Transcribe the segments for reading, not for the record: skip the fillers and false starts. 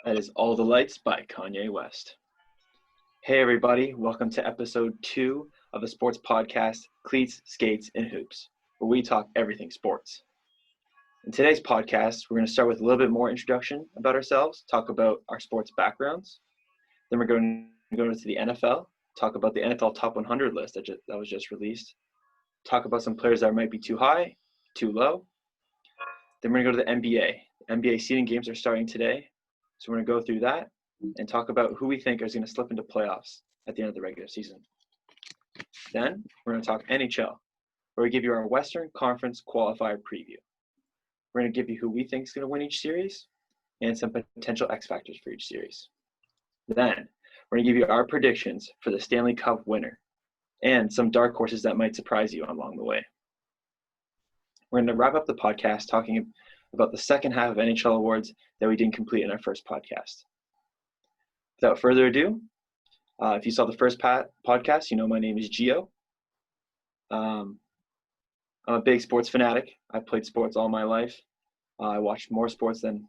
That is All the Lights by Kanye West. Hey everybody, welcome to episode 2 of the sports podcast, Cleats, Skates, and Hoops, where we talk everything sports. In today's podcast, we're going to start with a little bit more introduction about ourselves, talk about our sports backgrounds. Then we're going to go to the NFL, talk about the NFL Top 100 list that was just released, talk about some players that might be too high, too low. Then we're going to go to the NBA. NBA seeding games are starting today, so we're going to go through that and talk about who we think is going to slip into playoffs at the end of the regular season. Then we're going to talk NHL, where we give you our Western Conference qualifier preview. We're going to give you who we think is going to win each series and some potential X factors for each series. Then we're going to give you our predictions for the Stanley Cup winner and some dark horses that might surprise you along the way. We're going to wrap up the podcast talking about the second half of NHL awards that we didn't complete in our first podcast. Without further ado, if you saw the first podcast, you know my name is Gio. I'm a big sports fanatic. I played sports all my life. I watched more sports than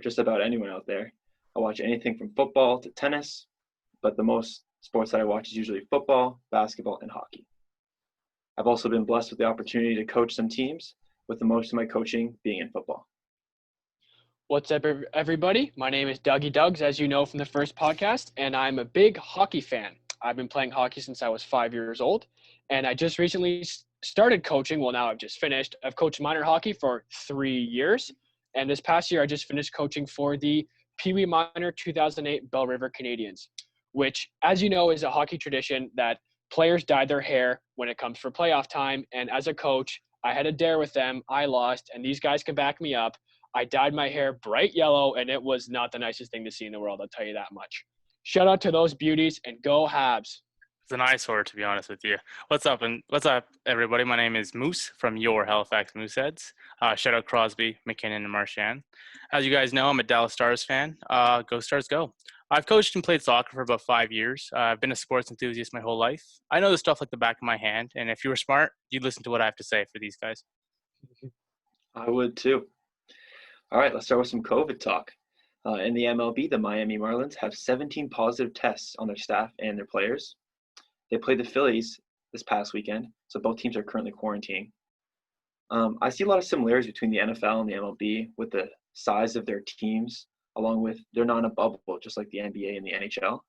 just about anyone out there. I watch anything from football to tennis, but the most sports that I watch is usually football, basketball, and hockey. I've also been blessed with the opportunity to coach some teams, with the most of my coaching being in football. What's up, everybody? My name is Dougie Duggs, as you know from the first podcast, and I'm a big hockey fan. I've been playing hockey since I was 5 years old, and I just recently started coaching. Well, now I've just finished. I've coached minor hockey for 3 years, and this past year I just finished coaching for the Pee Wee Minor 2008 Bell River Canadians, which, as you know, is a hockey tradition that players dye their hair when it comes for playoff time, and as a coach, I had a dare with them. I lost, and these guys can back me up. I dyed my hair bright yellow, and it was not the nicest thing to see in the world, I'll tell you that much. Shout out to those beauties, and go Habs. It's an eyesore, to be honest with you. What's up, everybody? My name is Moose from your Halifax Mooseheads. Shout out Crosby, McKinnon, and Marchand. As you guys know, I'm a Dallas Stars fan. Go Stars, go. I've coached and played soccer for about 5 years. I've been a sports enthusiast my whole life. I know the stuff like the back of my hand, and if you were smart, you'd listen to what I have to say for these guys. I would too. All right, let's start with some COVID talk. In the MLB, the Miami Marlins have 17 positive tests on their staff and their players. They played the Phillies this past weekend, so both teams are currently quarantining. I see a lot of similarities between the NFL and the MLB with the size of their teams, along with they're not in a bubble, just like the NBA and the NHL.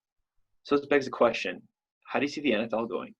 So this begs the question, how do you see the NFL going?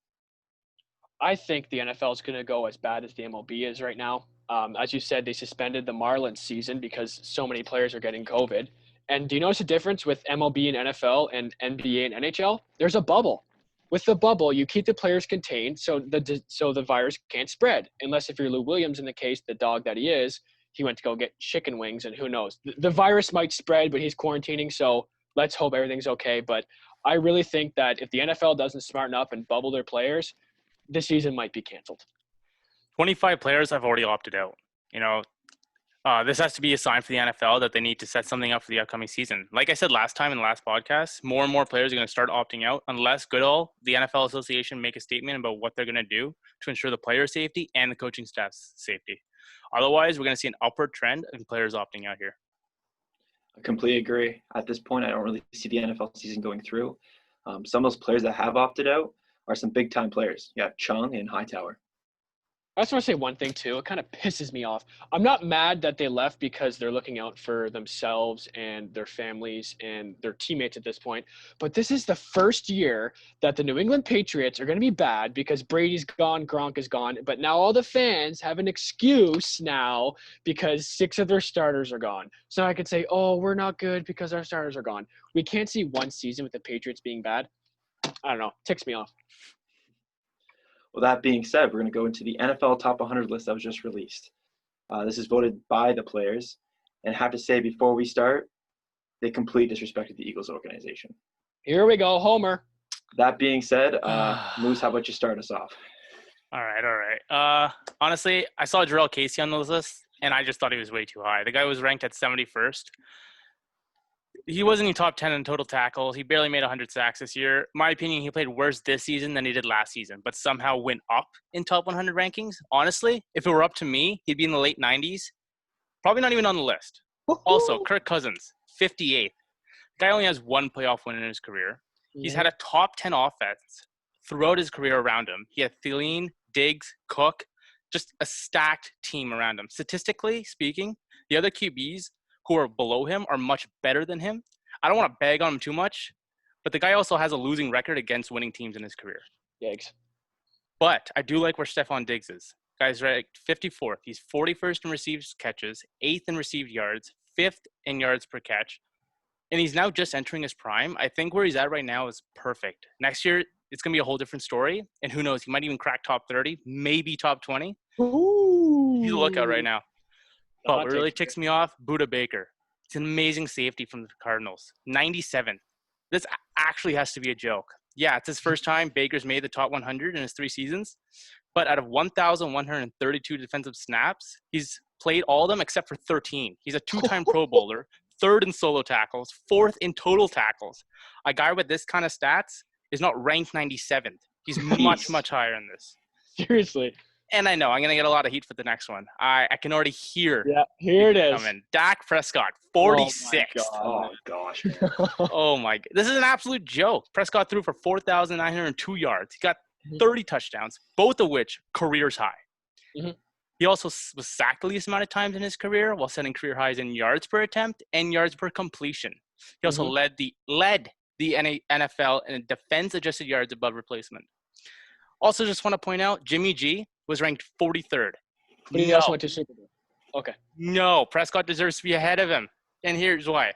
I think the NFL is going to go as bad as the MLB is right now. As you said, they suspended the Marlins season because so many players are getting COVID. And do you notice the difference with MLB and NFL and NBA and NHL? There's a bubble. With the bubble, you keep the players contained so the virus can't spread. Unless if you're Lou Williams, in the case, the dog that he is, he went to go get chicken wings, and who knows? The virus might spread, but he's quarantining, so let's hope everything's okay. But I really think that if the NFL doesn't smarten up and bubble their players, the season might be canceled. 25 players have already opted out. This has to be a sign for the NFL that they need to set something up for the upcoming season. Like I said last time in the last podcast, more and more players are going to start opting out unless Goodall, the NFL Association, make a statement about what they're going to do to ensure the player safety and the coaching staff's safety. Otherwise, we're going to see an upward trend in players opting out here. I completely agree. At this point, I don't really see the NFL season going through. Some of those players that have opted out are some big-time players. Yeah, Chung and Hightower. I just want to say one thing, too. It kind of pisses me off. I'm not mad that they left because they're looking out for themselves and their families and their teammates at this point. But this is the first year that the New England Patriots are going to be bad because Brady's gone, Gronk is gone. But now all the fans have an excuse now because 6 of their starters are gone. So I could say, oh, we're not good because our starters are gone. We can't see one season with the Patriots being bad. I don't know. Ticks me off. Well, that being said, we're going to go into the NFL Top 100 list that was just released. This is voted by the players. And I have to say, before we start, they completely disrespected the Eagles organization. Here we go, Homer. That being said, Moose, how about you start us off? All right. Honestly, I saw Jarrell Casey on those lists, and I just thought he was way too high. The guy was ranked at 71st. He wasn't even top 10 in total tackles. He barely made 100 sacks this year. My opinion, he played worse this season than he did last season, but somehow went up in top 100 rankings. Honestly, if it were up to me, he'd be in the late 90s. Probably not even on the list. Also, Kirk Cousins, 58th. Guy only has one playoff win in his career. He's Mhm. had a top 10 offense throughout his career around him. He had Thielen, Diggs, Cook, just a stacked team around him. Statistically speaking, the other QBs who are below him are much better than him. I don't want to bag on him too much, but the guy also has a losing record against winning teams in his career. Yikes. But I do like where Stephon Diggs is. Guy's ranked 54th. He's 41st in received catches, 8th in received yards, 5th in yards per catch. And he's now just entering his prime. I think where he's at right now is perfect. Next year, it's going to be a whole different story. And who knows, he might even crack top 30, maybe top 20. Ooh. He's a lookout right now. The But hot what really takes. ticks me off, Buda Baker. It's an amazing safety from the Cardinals. 97th. This actually has to be a joke. Yeah, it's his first time Baker's made the top 100 in his 3 seasons. But out of 1,132 defensive snaps, he's played all of them except for 13. He's a 2-time Pro Bowler, 3rd in solo tackles, 4th in total tackles. A guy with this kind of stats is not ranked 97th. He's much, much higher in this. Seriously. And I know I'm going to get a lot of heat for the next one. I can already hear Yeah, here it is. coming. Dak Prescott, 46th. Oh gosh, man. Oh my! This is an absolute joke. Prescott threw for 4,902 yards. He got 30 touchdowns, both of which careers high. Mhm. He also was sacked the least amount of times in his career, while setting career highs in yards per attempt and yards per completion. He also led the NFL in defense-adjusted yards above replacement. Also, just want to point out, Jimmy G was ranked 43rd. But he also went to Super Bowl. Okay. No, Prescott deserves to be ahead of him. And here's why.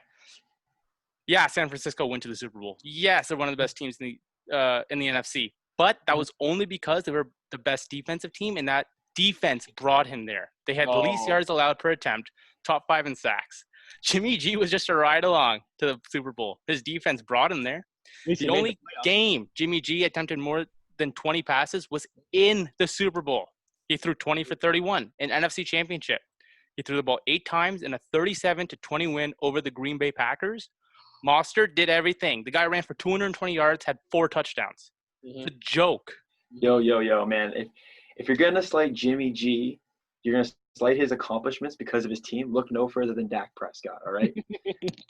Yeah, San Francisco went to the Super Bowl. Yes, they're one of the best teams in the NFC. But that was only because they were the best defensive team, and that defense brought him there. They had the least yards allowed per attempt, top 5 in sacks. Jimmy G was just a ride along to the Super Bowl. His defense brought him there. The only game Jimmy G attempted more than 20 passes was in the Super Bowl. He threw 20 for 31 in NFC Championship. He threw the ball 8 times in a 37-20 win over the Green Bay Packers. Mostert did everything. The guy ran for 220 yards, had 4 touchdowns. It's a joke. Yo, man. If you're going to slight Jimmy G, you're going to slight his accomplishments because of his team. Look no further than Dak Prescott, all right?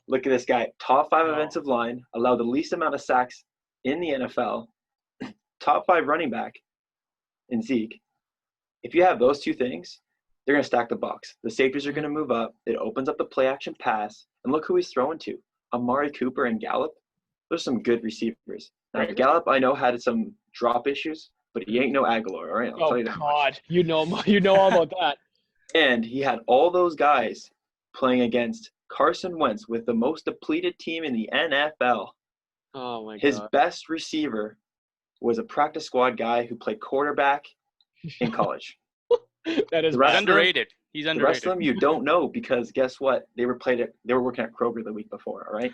Look at this guy. Top 5 offensive line, allowed the least amount of sacks in the NFL, top 5 running back in Zeke. If you have those 2 things, they're going to stack the box. The safeties are going to move up. It opens up the play-action pass. And look who he's throwing to. Amari Cooper and Gallup. Those are some good receivers. Now, Gallup, I know, had some drop issues, but he ain't no Aguilar, all right? I'll tell you that much. You know all about that. And he had all those guys playing against Carson Wentz with the most depleted team in the NFL. Oh, my God. His best receiver was a practice squad guy who played quarterback in college. That is underrated. He's The underrated. rest of them you don't know because guess what? They were working at Kroger the week before, all right?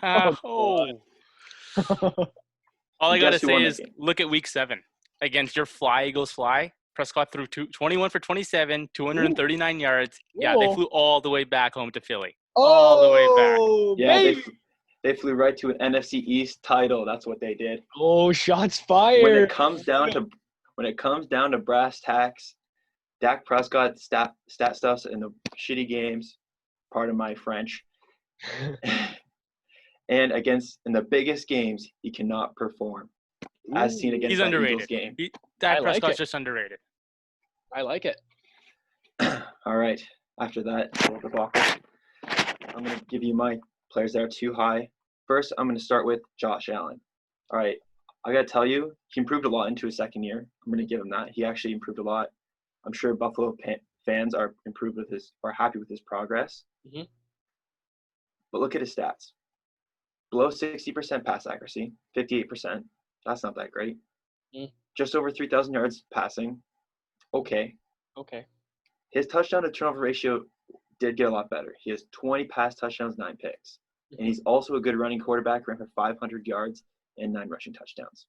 All I got to Guess who won say that is game? look at week 7. Against your fly, Eagles fly. Prescott threw 21 for 27, 239 yards. Yeah, they flew all the way back home to Philly. All the way back. Yeah, they flew right to an NFC East title. That's what they did. Oh, shots fired. When it comes down to brass tacks, Dak Prescott stat stuffs in the shitty games, pardon my French, and in the biggest games, he cannot perform. As seen against that Eagles game. Dak Prescott's just underrated. I like it. All right. After that, I'm going to give you my players that are too high. First, I'm going to start with Josh Allen. All right. I got to tell you, he improved a lot into his second year. I'm going to give him that. He actually improved a lot. I'm sure Buffalo fans are happy with his progress. Mm-hmm. But look at his stats. Below 60% pass accuracy, 58%. That's not that great. Just over 3,000 yards passing. Okay. His touchdown to turnover ratio did get a lot better. He has 20 pass touchdowns, 9 picks. And he's also a good running quarterback, ran for 500 yards and 9 rushing touchdowns.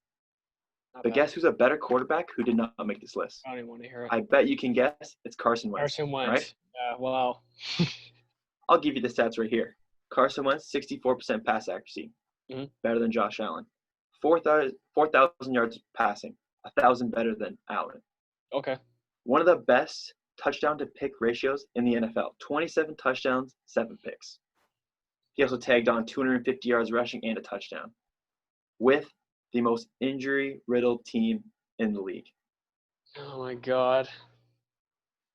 But guess who's a better quarterback who did not make this list? I don't even want to hear it. I bet you can guess. It's Carson Wentz. Carson Wentz. Right? Yeah, wow. I'll give you the stats right here. Carson Wentz, 64% pass accuracy. Better than Josh Allen. 4,000 yards passing. 1,000 better than Allen. Okay. One of the best touchdown to pick ratios in the NFL. 27 touchdowns, 7 picks. He also tagged on 250 yards rushing and a touchdown with the most injury-riddled team in the league. Oh my God.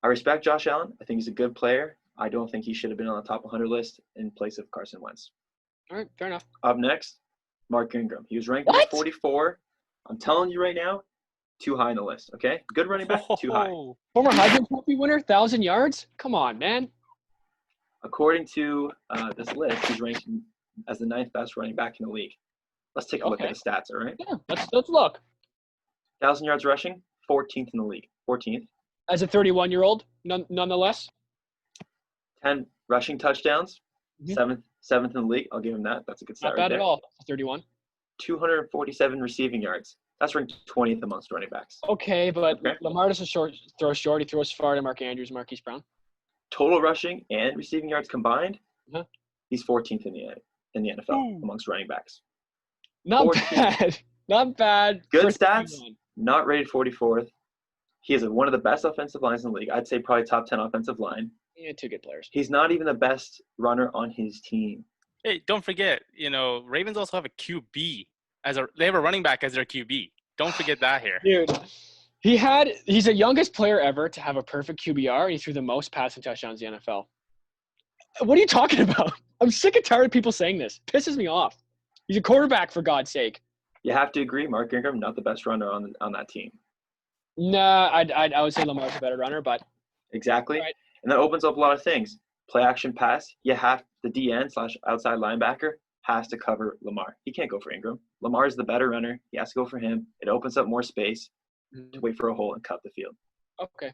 I respect Josh Allen. I think he's a good player. I don't think he should have been on the top 100 list in place of Carson Wentz. All right, fair enough. Up next, Mark Ingram. He was ranked What? number 44. I'm telling you right now, too high on the list, okay? Good running back, too high. Former Heisman Trophy winner, 1,000 yards? Come on, man. According to this list, he's ranked as the 9th best running back in the league. Let's take a look at the stats, all right? Yeah, let's look. 1,000 yards rushing, 14th in the league. 14th. As a 31-year-old, nonetheless. 10 rushing touchdowns, Mhm. seventh in the league. I'll give him that. That's a good stat Not right bad there. at all. 31. 247 receiving yards. That's ranked 20th amongst running backs. Okay, but Okay. Lamar doesn't throw short. He throws far to Mark Andrews, Marquise Brown. Total rushing and receiving yards combined, Uh-huh. he's 14th in the NFL amongst running backs. Not 14th. bad. Not bad. Good for stats. 31. Not rated 44th. He is one of the best offensive lines in the league. I'd say probably top 10 offensive line. Yeah, two good players. He's not even the best runner on his team. Hey, don't forget, Ravens also have a QB they have a running back as their QB. Don't forget that here. Dude, he's the youngest player ever to have a perfect QBR, and he threw the most passing touchdowns in the NFL. What are you talking about? I'm sick and tired of people saying this. Pisses me off. He's a quarterback, for God's sake. You have to agree, Mark Ingram, not the best runner on that team. Nah, I would say Lamar's a better runner, but Exactly. Right. And that opens up a lot of things. Play action pass, the DN/outside linebacker has to cover Lamar. He can't go for Ingram. Lamar is the better runner. He has to go for him. It opens up more space to wait for a hole and cut the field. okay.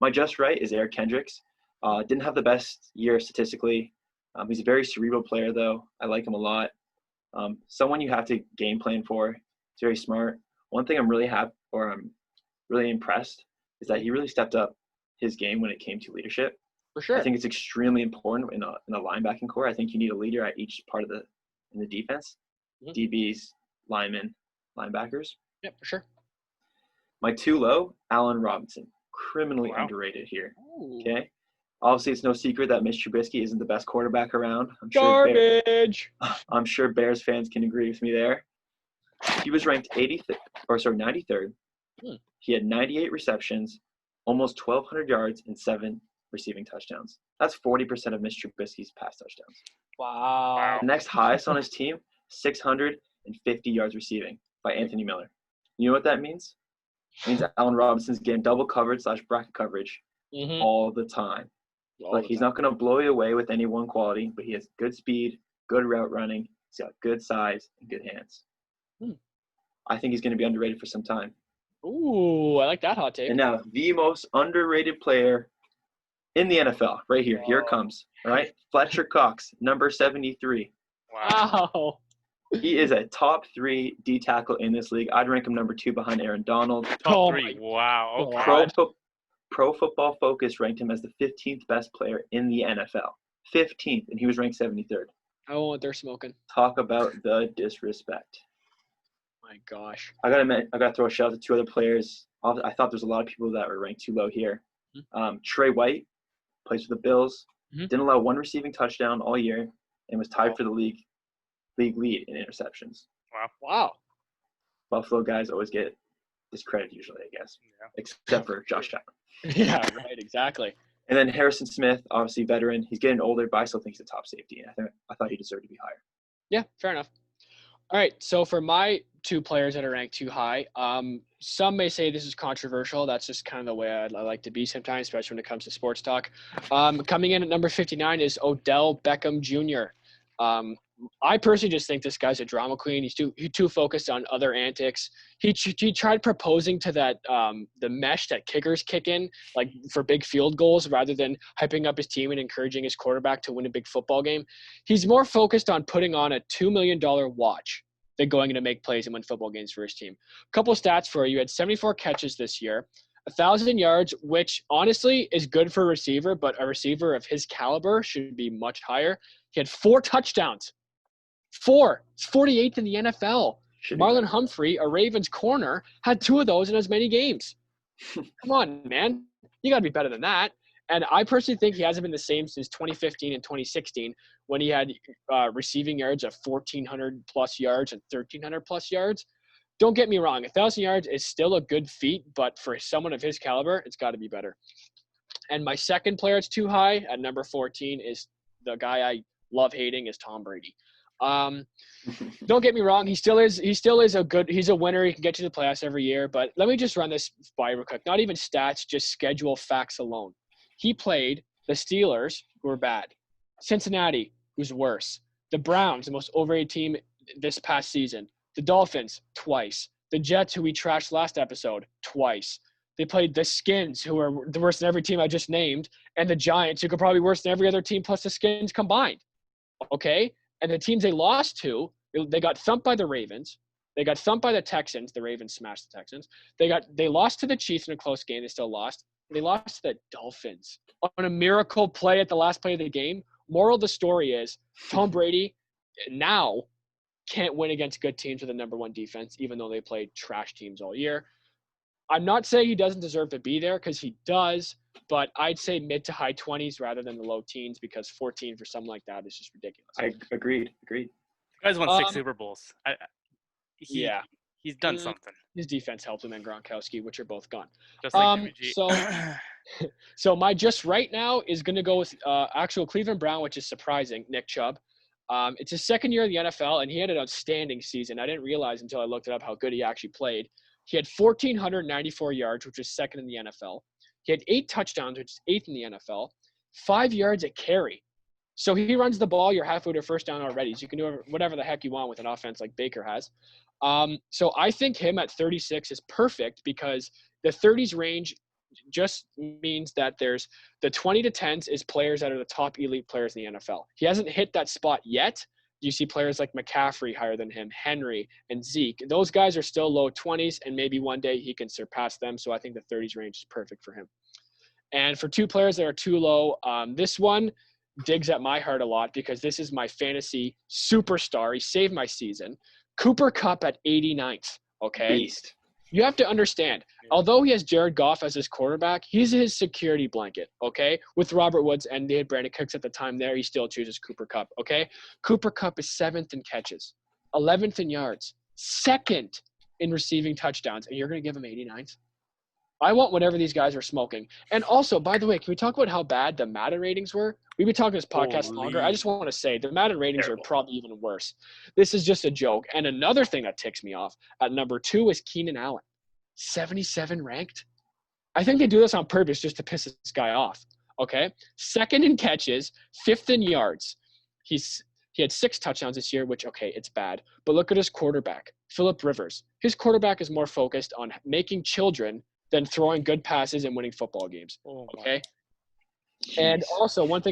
My just right is Eric Kendricks. Didn't have the best year statistically. He's a very cerebral player, though. I like him a lot. Someone you have to game plan for. He's very smart. One thing I'm really impressed is that he really stepped up his game when it came to leadership. For sure. I think it's extremely important in a linebacking core. I think you need a leader at each part of in the defense. Mhm. DBs, linemen, linebackers. Yeah, for sure. My too low, Allen Robinson. Criminally Wow. underrated here. Ooh. Okay. Obviously, it's no secret that Mitch Trubisky isn't the best quarterback around. Garbage. I'm sure Bears fans can agree with me there. He was ranked 93rd. He had 98 receptions, almost 1,200 yards, and 7 receiving touchdowns. That's 40% of Mitch Trubisky's pass touchdowns. Wow. The next highest on his team, 650 yards receiving by Anthony Miller. You know what that means? It means Allen Robinson's getting double coverage / bracket coverage Mhm. all the time. Like, he's not going to blow you away with any one quality, but he has good speed, good route running. He's got good size and good hands. I think he's going to be underrated for some time. Ooh, I like that hot take. And now, the most underrated player in the NFL, right here. Here it comes. All right, Fletcher Cox, number 73. Wow. He is a top 3 D tackle in this league. I'd rank him number 2 behind Aaron Donald. Top 3. Wow. Okay. God. Pro Football Focus ranked him as the 15th best player in the NFL. 15th, and he was ranked 73rd. I don't know what they're smoking. Talk about the disrespect. My gosh. I gotta throw a shout out to 2 other players. I thought there's a lot of people that were ranked too low here. Trey White plays for the Bills. Didn't allow 1 receiving touchdown all year, and was tied for the league lead in interceptions. Wow. Buffalo guys always get discredited usually, I guess, except for Josh Allen. Yeah, right, exactly. And then Harrison Smith, obviously veteran. He's getting older, but I still think he's a top safety. I thought he deserved to be higher. Yeah, fair enough. All right, so for my 2 players that are ranked too high, some may say this is controversial. That's just kind of the way I like to be sometimes, especially when it comes to sports talk. Coming in at number 59 is Odell Beckham Jr. I personally just think this guy's a drama queen. He's too focused on other antics. He tried proposing to that the mesh that kickers kick in, like for big field goals, rather than hyping up his team and encouraging his quarterback to win a big football game. He's more focused on putting on a $2 million watch than going in to make plays and win football games for his team. A couple stats for you. He had 74 catches this year, 1,000 yards, which honestly is good for a receiver, but a receiver of his caliber should be much higher. He had 4 touchdowns. 4. It's 48th in the NFL. Marlon Humphrey, a Ravens corner, had 2 of those in as many games. Come on, man. You got to be better than that. And I personally think he hasn't been the same since 2015 and 2016 when he had receiving yards of 1,400 plus yards and 1,300 plus yards. Don't get me wrong, 1,000 yards is still a good feat, but for someone of his caliber, it's got to be better. And my second player it's too high at number 14 is the guy I love hating is Tom Brady. Don't get me wrong, he still is he's a winner. He can get to the playoffs every year, but let me just run this by real quick. Not even stats, just schedule facts alone. He played the Steelers, who were bad, Cincinnati, who's worse, the Browns, the most overrated team this past season, the Dolphins twice, the Jets, who we trashed last episode, twice. They played the Skins, who are the worst than every team I just named, and the Giants, who could probably be worse than every other team plus the Skins combined. Okay? And the teams they lost to, they got thumped by the Ravens. They got thumped by the Texans. The Ravens smashed the Texans. They lost to the Chiefs in a close game. They still lost. They lost to the Dolphins on a miracle play at the last play of the game. Moral of the story is Tom Brady now can't win against good teams with a number one defense, even though they played trash teams all year. I'm not saying he doesn't deserve to be there because he does, but I'd say mid to high 20s rather than the low teens because 14 for something like that is just ridiculous. I agreed. The guy's won 6 Super Bowls. He's done something. His defense helped him and Gronkowski, which are both gone. Just like Jimmy G. So my just right now is going to go with actual Cleveland Brown, which is surprising, Nick Chubb. It's his second year in the NFL, and he had an outstanding season. I didn't realize until I looked it up how good he actually played. He had 1,494 yards, which is second in the NFL. He had 8 touchdowns, which is 8th in the NFL. 5 yards a carry. So he runs the ball, you're halfway to first down already. So you can do whatever the heck you want with an offense like Baker has. So I think him at 36 is perfect because the 30s range just means that there's the 20 to 10s is players that are the top elite players in the NFL. He hasn't hit that spot yet. You see players like McCaffrey higher than him, Henry and Zeke. Those guys are still low 20s, and maybe one day he can surpass them. So I think the 30s range is perfect for him. And for 2 players that are too low, this one digs at my heart a lot because this is my fantasy superstar. He saved my season. Cooper Kupp at 89th, okay? Beast. You have to understand, although he has Jared Goff as his quarterback, he's his security blanket, okay? With Robert Woods and they had Brandon Cooks at the time there, he still chooses Cooper Kupp, okay? Cooper Kupp is 7th in catches, 11th in yards, 2nd in receiving touchdowns, and you're going to give him 89th? I want whatever these guys are smoking. And also, by the way, can we talk about how bad the Madden ratings were? We've been talking this podcast longer. I just want to say the Madden ratings are probably even worse. This is just a joke. And another thing that ticks me off at number 2 is Keenan Allen, 77 ranked. I think they do this on purpose just to piss this guy off. Okay, 2nd in catches, 5th in yards. He had 6 touchdowns this year, which, okay, it's bad. But look at his quarterback, Phillip Rivers. His quarterback is more focused on making children than throwing good passes and winning football games. Okay. And also last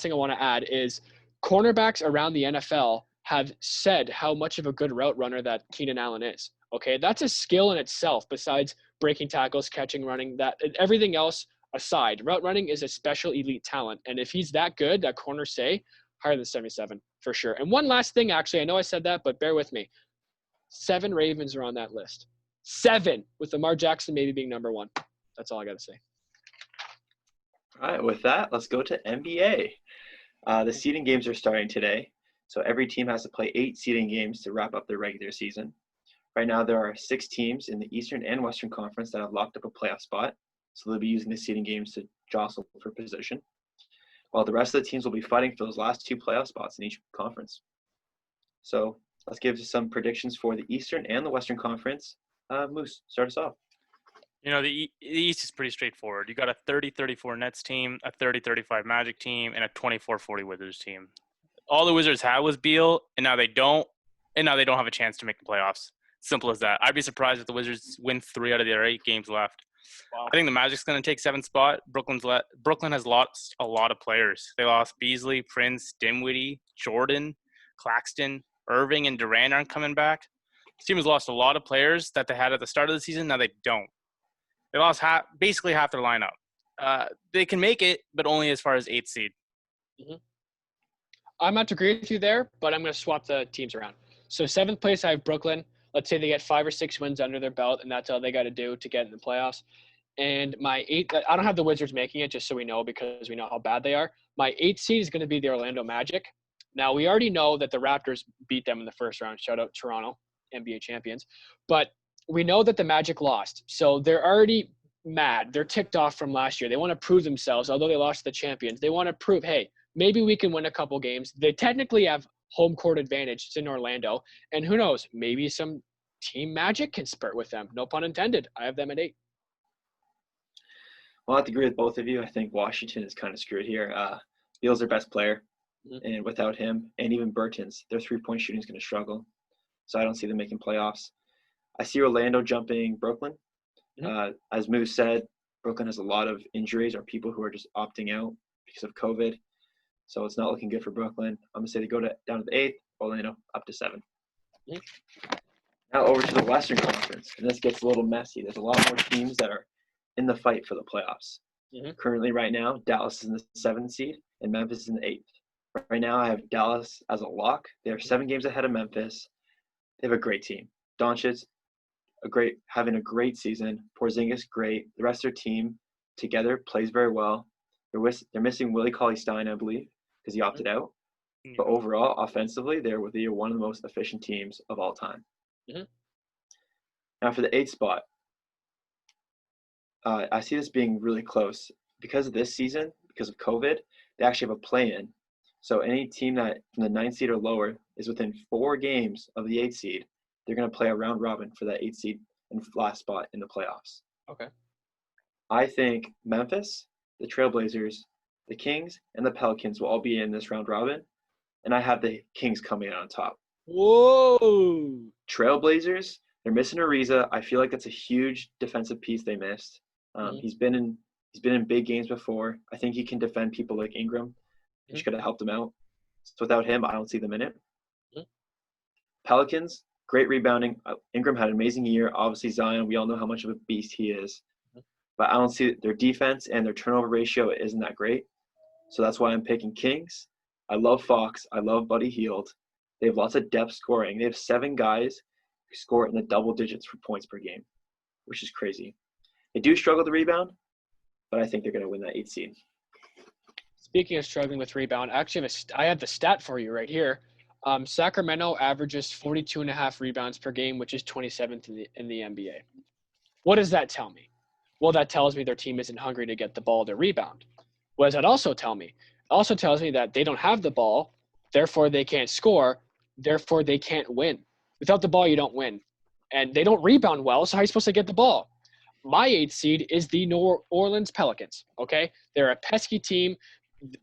thing I want to add is cornerbacks around the NFL have said how much of a good route runner that Keenan Allen is. Okay. That's a skill in itself besides breaking tackles, catching, running, that everything else aside. Route running is a special elite talent. And if he's that good, that corners say higher than 77 for sure. And one last thing, actually, I know I said that, but bear with me. 7 Ravens are on that list. 7, with Lamar Jackson maybe being number 1. That's all I got to say. All right, with that, let's go to NBA. The seeding games are starting today. So every team has to play 8 seeding games to wrap up their regular season. Right now, there are 6 teams in the Eastern and Western Conference that have locked up a playoff spot. So they'll be using the seeding games to jostle for position, while the rest of the teams will be fighting for those last 2 playoff spots in each conference. So let's give some predictions for the Eastern and the Western Conference. Moose, start us off. You know, the East is pretty straightforward. You got a 30-34 Nets team, a 30-35 Magic team, and a 24-40 Wizards team. All the Wizards had was Beal, and now they don't have a chance to make the playoffs. Simple as that. I'd be surprised if the Wizards win 3 out of their 8 games left. Wow. I think the Magic's going to take 7th spot. Brooklyn has lost a lot of players. They lost Beasley, Prince, Dinwiddie, Jordan, Claxton, Irving, and Durant aren't coming back. This team has lost a lot of players that they had at the start of the season. Now they don't. They lost basically half their lineup. They can make it, but only as far as 8th seed. Mm-hmm. I'm not to agree with you there, but I'm going to swap the teams around. So 7th place, I have Brooklyn. Let's say they get 5 or 6 wins under their belt, and that's all they got to do to get in the playoffs. And my 8, I don't have the Wizards making it, just so we know, because we know how bad they are. My 8th seed is going to be the Orlando Magic. Now, we already know that the Raptors beat them in the first round. Shout out Toronto, NBA champions. But we know that the Magic lost. So they're already mad. They're ticked off from last year. They want to prove themselves, although they lost to the champions. They want to prove, hey, maybe we can win a couple games. They technically have home court advantage. It's in Orlando. And who knows, maybe some team magic can spurt with them. No pun intended. I have them at 8. Well, I have to agree with both of you. I think Washington is kind of screwed here. Beal's their best player, and without him, and even Bertans, their three-point shooting is going to struggle. So I don't see them making playoffs. I see Orlando jumping Brooklyn. As Moose said, Brooklyn has a lot of injuries or people who are just opting out because of COVID. So it's not looking good for Brooklyn. I'm going to say they go down to the 8th, Orlando up to 7. Now over to the Western Conference, and this gets a little messy. There's a lot more teams that are in the fight for the playoffs. Currently, right now, Dallas is in the 7th seed and Memphis is in the 8th. Right now, I have Dallas as a lock. They are 7 games ahead of Memphis. They have a great team. Doncic, having a great season. Porzingis, great. The rest of their team together plays very well. They're missing Willie Cauley-Stein, I believe, because he opted out. But overall, offensively, they're one of the most efficient teams of all time. Now for the 8th spot, I see this being really close. Because of this season, because of COVID, they actually have a play-in. So any team that from the 9th seed or lower is within 4 games of the 8th seed, they're going to play a round robin for that 8th seed and last spot in the playoffs. Okay. I think Memphis, the Trailblazers, the Kings, and the Pelicans will all be in this round robin, and I have the Kings coming out on top. Whoa! Trailblazers, they're missing Ariza. I feel like that's a huge defensive piece they missed. He's been in big games before. I think he can defend people like Ingram, which could have helped him out. So without him, I don't see them in it. Pelicans, great rebounding. Ingram had an amazing year. Obviously, Zion, we all know how much of a beast he is. But I don't see their defense and their turnover ratio isn't that great. So that's why I'm picking Kings. I love Fox. I love Buddy Hield. They have lots of depth scoring. They have 7 guys who score in the double digits for points per game, which is crazy. They do struggle to rebound, but I think they're going to win that 8th seed. Speaking of struggling with rebound, actually, I have the stat for you right here. Sacramento averages 42.5 rebounds per game, which is 27th in the NBA. What does that tell me? Well, that tells me their team isn't hungry to get the ball to rebound. What does that also tell me? It also tells me that they don't have the ball, therefore they can't score, therefore they can't win. Without the ball, you don't win. And they don't rebound well, so how are you supposed to get the ball? My 8th seed is the New Orleans Pelicans, okay? They're a pesky team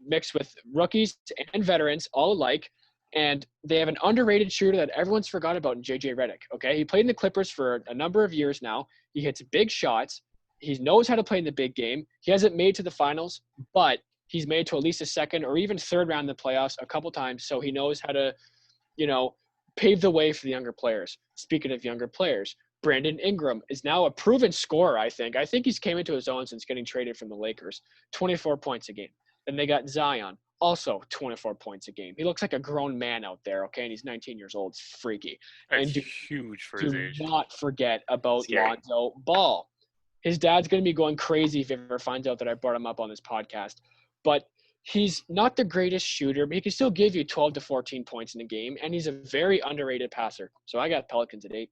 mixed with rookies and veterans all alike, and they have an underrated shooter that everyone's forgot about in JJ Redick, okay? He played in the Clippers for a number of years now. He hits big shots. He knows how to play in the big game. He hasn't made to the finals, but he's made to at least a second or even third round in the playoffs a couple times, so he knows how to, pave the way for the younger players. Speaking of younger players, Brandon Ingram is now a proven scorer, I think. I think he's came into his own since getting traded from the Lakers. 24 points a game. Then they got Zion, also 24 points a game. He looks like a grown man out there, okay? And he's 19 years old. It's freaky. That's and huge for his age. Do not forget about Scary. Lonzo Ball. His dad's going to be going crazy if he ever finds out that I brought him up on this podcast. But he's not the greatest shooter, but he can still give you 12 to 14 points in a game, and he's a very underrated passer. So I got Pelicans at 8.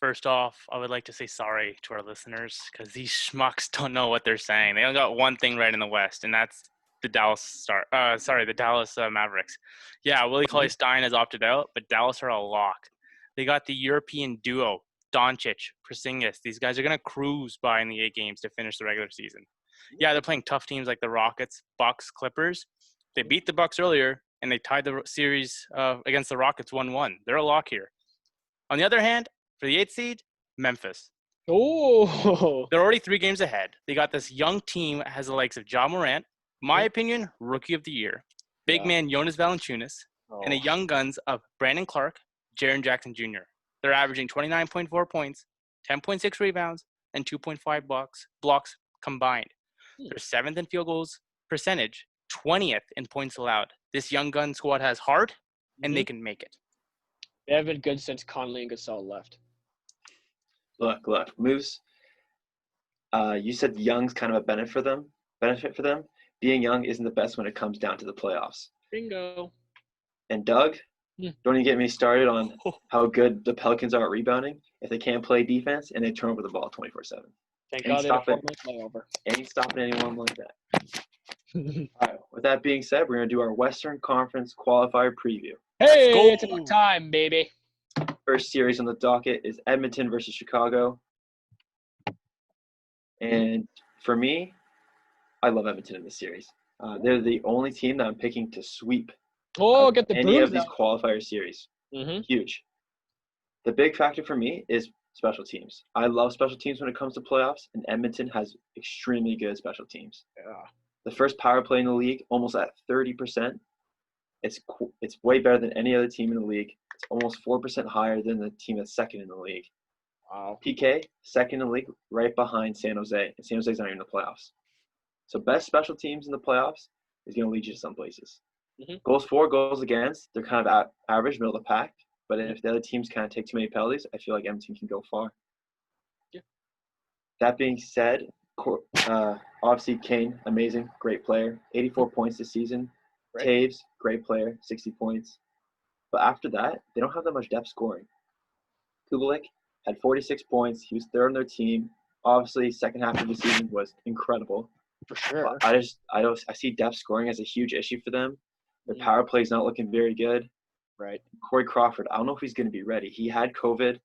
First off, I would like to say sorry to our listeners because these schmucks don't know what they're saying. They only got one thing right in the West, and that's the Dallas Mavericks. Yeah, Willie Cauley-Stein has opted out, but Dallas are a lock. They got the European duo, Doncic, Porzingis. These guys are going to cruise by in the 8 games to finish the regular season. Yeah, they're playing tough teams like the Rockets, Bucks, Clippers. They beat the Bucks earlier, and they tied the series against the Rockets 1-1. They're a lock here. On the other hand, for the 8th seed, Memphis. Oh. They're already 3 games ahead. They got this young team that has the likes of Ja Morant, my opinion, rookie of the year, big man Jonas Valanciunas, and the young guns of Brandon Clark, Jaren Jackson Jr. They're averaging 29.4 points, 10.6 rebounds, and 2.5 blocks combined. They're 7th in field goals percentage, 20th in points allowed. This young gun squad has heart, and they can make it. They have been good since Conley and Gasol left. Look, Moose. You said young's kind of a benefit for them. Being young isn't the best when it comes down to the playoffs. Bingo. And Doug, Hmm. don't even get me started on how good the Pelicans are at rebounding if they can't play defense and they turn over the ball 24/7. Thank Ain't God they had a stopping, 4-minute layover. ain't stopping anyone like that. All right. With that being said, we're gonna do our Western Conference qualifier preview. Hey, go. it's about time, baby. First series on the docket is Edmonton versus Chicago. And for me, I love Edmonton in this series. They're the only team that I'm picking to sweep Get the any of booms these out. qualifier series. Huge. The big factor for me is special teams. I love special teams when it comes to playoffs, and Edmonton has extremely good special teams. Yeah. The first power play in the league, almost at 30%. It's way better than any other team in the league. It's almost 4% higher than the team that's second in the league. Wow. PK, second in the league, right behind San Jose, and San Jose's not even in the playoffs. So best special teams in the playoffs is going to lead you to some places. Goals for, goals against, they're kind of average, middle of the pack. But if the other teams kind of take too many penalties, I feel like Edmonton can go far. Yeah. That being said, obviously Kane, amazing, great player, 84 points this season. Right. Taves, great player, 60 points. But after that, they don't have that much depth scoring. Kubalik had 46 points. He was third on their team. Obviously, second half of the season was incredible. For sure. But I see depth scoring as a huge issue for them. Their power play is not looking very good. Right. Corey Crawford, I don't know if he's going to be ready. He had COVID.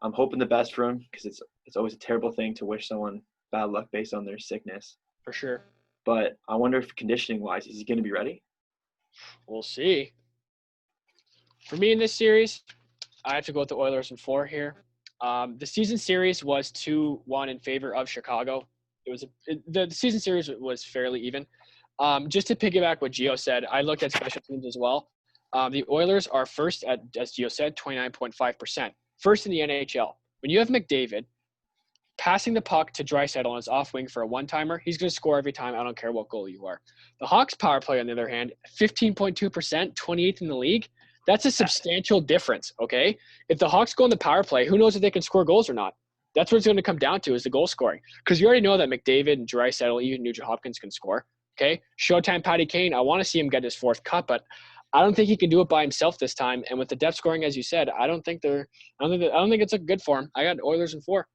I'm hoping the best for him because it's always a terrible thing to wish someone bad luck based on their sickness. For sure. But I wonder if conditioning-wise, is he going to be ready? We'll see. For me in this series, I have to go with the Oilers in 4 here. The season series was 2-1 in favor of Chicago. The season series was fairly even. Just to piggyback what Gio said, I looked at special teams as well. The Oilers are first at, as Gio said, 29.5%. First in the NHL. When you have McDavid passing the puck to Draisaitl on his off wing for a one-timer, he's going to score every time. I don't care what goal you are. The Hawks power play, on the other hand, 15.2%, 28th in the league. That's a substantial difference, okay? If the Hawks go on the power play, who knows if they can score goals or not? That's what it's going to come down to is the goal scoring. Because you already know that McDavid and Draisaitl, even Nugent Hopkins can score, okay? Showtime Patty Kane, I want to see him get his 4th cup, but I don't think he can do it by himself this time. And with the depth scoring, as you said, I don't think it's looking good for him. I got Oilers in 4.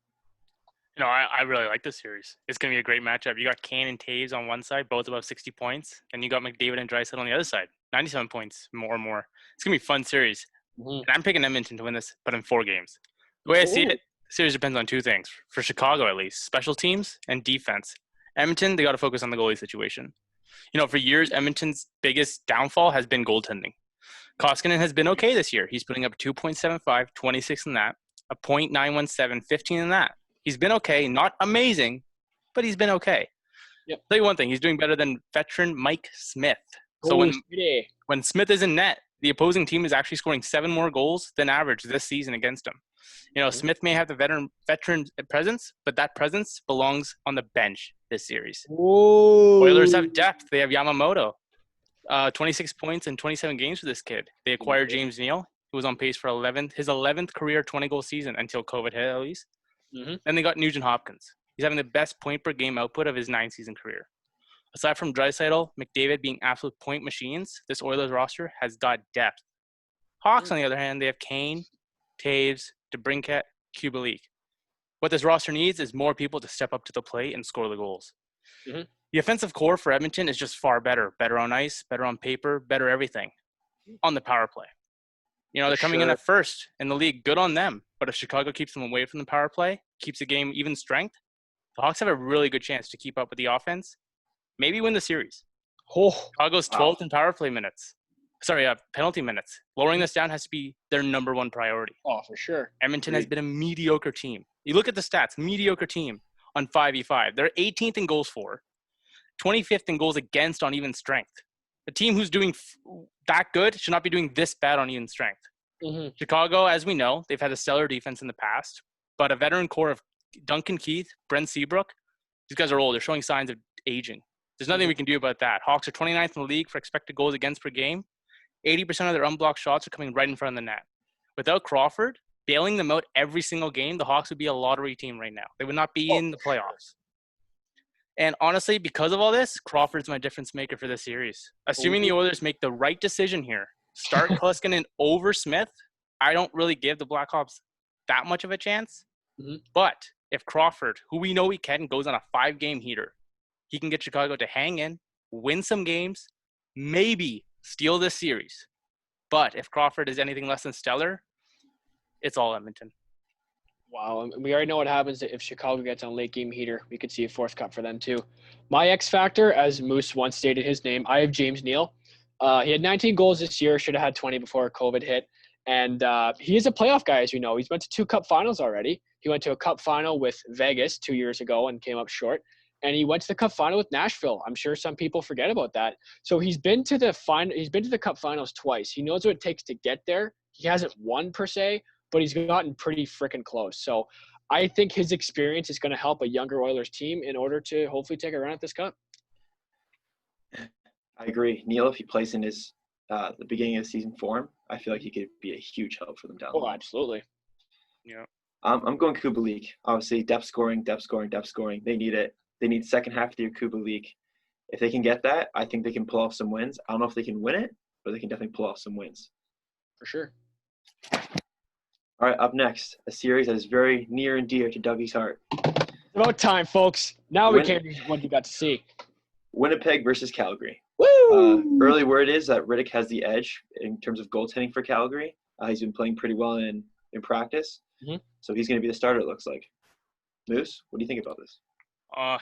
I really like this series. It's going to be a great matchup. You got Kane and Taves on one side, both above 60 points. And you got McDavid and Draisaitl on the other side, 97 points, more. It's going to be a fun series. And I'm picking Edmonton to win this, but in 4 games. The way I see it, the series depends on 2 things. For Chicago, at least, special teams and defense. Edmonton, they got to focus on the goalie situation. For years, Edmonton's biggest downfall has been goaltending. Koskinen has been okay this year. He's putting up 2.75, 26 in that, a .917, 15 in that. He's been okay, not amazing, but he's been okay. Yep. I'll tell you one thing, he's doing better than veteran Mike Smith. So when Smith is in net, the opposing team is actually scoring 7 more goals than average this season against him. Smith may have the veteran presence, but that presence belongs on the bench this series. Whoa. Oilers have depth. They have Yamamoto. 26 points in 27 games for this kid. They acquired James Neal, who was on pace for his 11th career 20-goal season until COVID hit, at least. Then they got Nugent Hopkins. He's having the best point-per-game output of his 9-season career. Aside from Draisaitl, McDavid being absolute point machines, this Oilers roster has got depth. Hawks, on the other hand, they have Kane, Taves, DeBrincat, Kubalik. What this roster needs is more people to step up to the plate and score the goals. The offensive core for Edmonton is just far better. Better on ice, better on paper, better everything. On the power play. They're coming in at first in the league. Good on them. But if Chicago keeps them away from the power play, keeps the game even strength, the Hawks have a really good chance to keep up with the offense. Maybe win the series. Chicago's 12th in power play minutes. Penalty minutes. Lowering this down has to be their number 1 priority. Oh, for sure. Edmonton has been a mediocre team. You look at the stats, mediocre team on 5v5. They're 18th in goals for, 25th in goals against on even strength. A team who's doing that good should not be doing this bad on even strength. Chicago, as we know, they've had a stellar defense in the past, but a veteran core of Duncan Keith, Brent Seabrook, these guys are old. They're showing signs of aging. There's nothing we can do about that. Hawks are 29th in the league for expected goals against per game. 80% of their unblocked shots are coming right in front of the net. Without Crawford, bailing them out every single game, the Hawks would be a lottery team right now. They would not be in the playoffs. And honestly, because of all this, Crawford's my difference maker for this series. Assuming the Oilers make the right decision here, start Koskinen over Smith, I don't really give the Blackhawks that much of a chance. Mm-hmm. But if Crawford, who we know he can, goes on a 5-game heater, he can get Chicago to hang in, win some games, maybe steal this series. But if Crawford is anything less than stellar, it's all Edmonton. Wow, we already know what happens if Chicago gets on late game heater. We could see a fourth cup for them too. My X factor, as Moose once stated his name, I have James Neal. He had 19 goals this year, should have had 20 before COVID hit. And he is a playoff guy, as you know. He's went to 2 cup finals already. He went to a cup final with Vegas 2 years ago and came up short. And he went to the cup final with Nashville. I'm sure some people forget about that. So he's been to the cup finals twice. He knows what it takes to get there. He hasn't won per se, but he's gotten pretty freaking close. So I think his experience is going to help a younger Oilers team in order to hopefully take a run at this cup. I agree. Neil, if he plays in his the beginning of the season form, I feel like he could be a huge help for them down the line. Absolutely. Yeah. I'm going Kubalik. Obviously, depth scoring. They need it. They need second half of the year Kubalik. If they can get that, I think they can pull off some wins. I don't know if they can win it, but they can definitely pull off some wins. For sure. All right, up next, a series that is very near and dear to Dougie's heart. It's about time, folks. Now we can what you got to see. Winnipeg versus Calgary. Woo! Early word is that Riddick has the edge in terms of goaltending for Calgary. He's been playing pretty well in practice, so he's going to be the starter, it looks like. Moose, what do you think about this?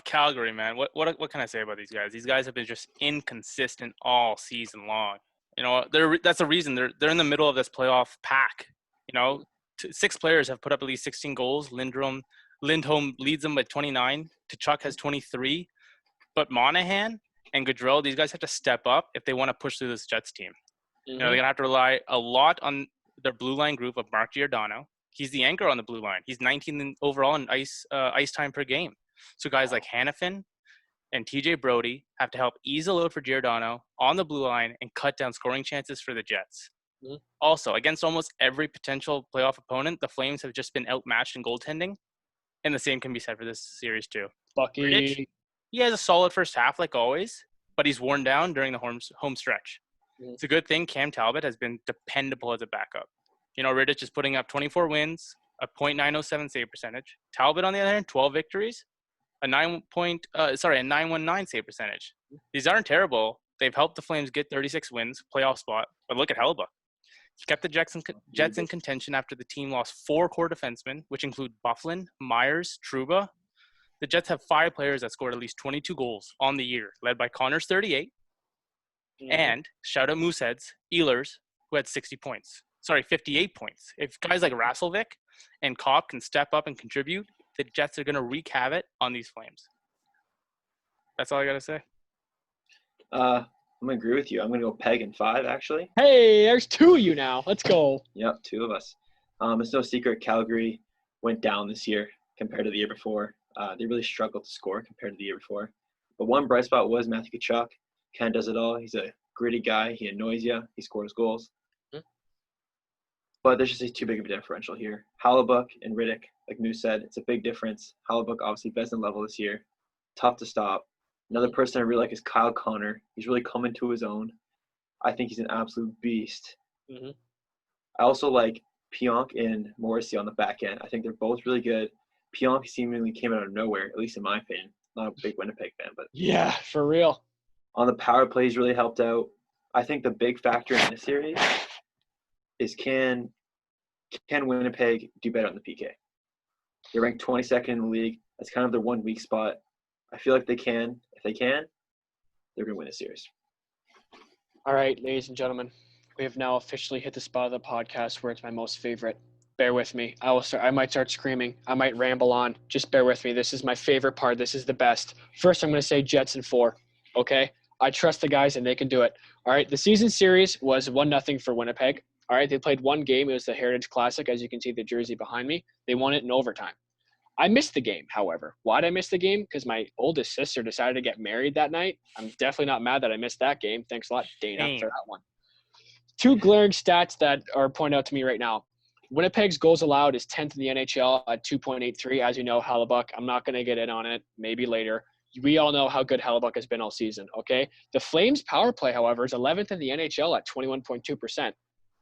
Calgary, man. What can I say about these guys? These guys have been just inconsistent all season long. You know, that's the reason they're in the middle of this playoff pack. You know, 6 players have put up at least 16 goals. Lindholm leads them by 29. Tkachuk has 23. But Monahan and Gaudreau, these guys have to step up if they want to push through this Jets team. You know, they're going to have to rely a lot on their blue line group of Mark Giordano. He's the anchor on the blue line. He's 19th overall in ice time per game. So guys like Hannafin and TJ Brody have to help ease the load for Giordano on the blue line and cut down scoring chances for the Jets. Also, against almost every potential playoff opponent, the Flames have just been outmatched in goaltending, and the same can be said for this series too. Bucky. Rittich, he has a solid first half like always, but he's worn down during the home stretch. It's a good thing Cam Talbot has been dependable as a backup. You know, Rittich is putting up 24 wins, a .907 save percentage. Talbot, on the other hand, 12 victories, a 919 save percentage. These aren't terrible. They've helped the Flames get 36 wins, playoff spot. But look at Hellebuyck. He kept the Jets in contention after the team lost 4 core defensemen, which include Bufflin, Myers, Trouba. The Jets have 5 players that scored at least 22 goals on the year, led by Connors, 38, and shout out Mooseheads, Ehlers, who had 58 points. If guys like Rasselvik and Kopp can step up and contribute, the Jets are going to wreak havoc on these Flames. That's all I got to say. I'm going to agree with you. I'm going to go Peg and 5, actually. Hey, there's 2 of you now. Let's go. Yep, 2 of us. It's no secret Calgary went down this year compared to the year before. They really struggled to score compared to the year before. But one bright spot was Matthew Tkachuk. Ken does it all. He's a gritty guy. He annoys you. He scores goals. But there's just too big of a differential here. Hellebuyck and Riddick, like Moose said, it's a big difference. Hellebuyck, obviously, best in level this year. Tough to stop. Another person I really like is Kyle Connor. He's really coming to his own. I think he's an absolute beast. I also like Pionk and Morrissey on the back end. I think they're both really good. Pionk seemingly came out of nowhere, at least in my opinion. Not a big Winnipeg fan, but yeah, for real. On the power play, he's really helped out. I think the big factor in this series is can Winnipeg do better on the PK? They're ranked 22nd in the league. That's kind of their one weak spot. I feel like they can. If they can, they're going to win the series. All right, ladies and gentlemen, we have now officially hit the spot of the podcast where it's my most favorite. Bear with me. I might start screaming. I might ramble on. Just bear with me. This is my favorite part. This is the best. First, I'm going to say Jets in 4. Okay? I trust the guys and they can do it. All right, the season series was 1-0 for Winnipeg. All right, they played one game. It was the Heritage Classic. As you can see, the jersey behind me. They won it in overtime. I missed the game, however. Why did I miss the game? Because my oldest sister decided to get married that night. I'm definitely not mad that I missed that game. Thanks a lot, Dana, for that one. 2 glaring stats that are pointed out to me right now. Winnipeg's goals allowed is 10th in the NHL at 2.83. As you know, Hellebuck, I'm not going to get in on it, maybe later. We all know how good Hellebuck has been all season, okay? The Flames' power play, however, is 11th in the NHL at 21.2%.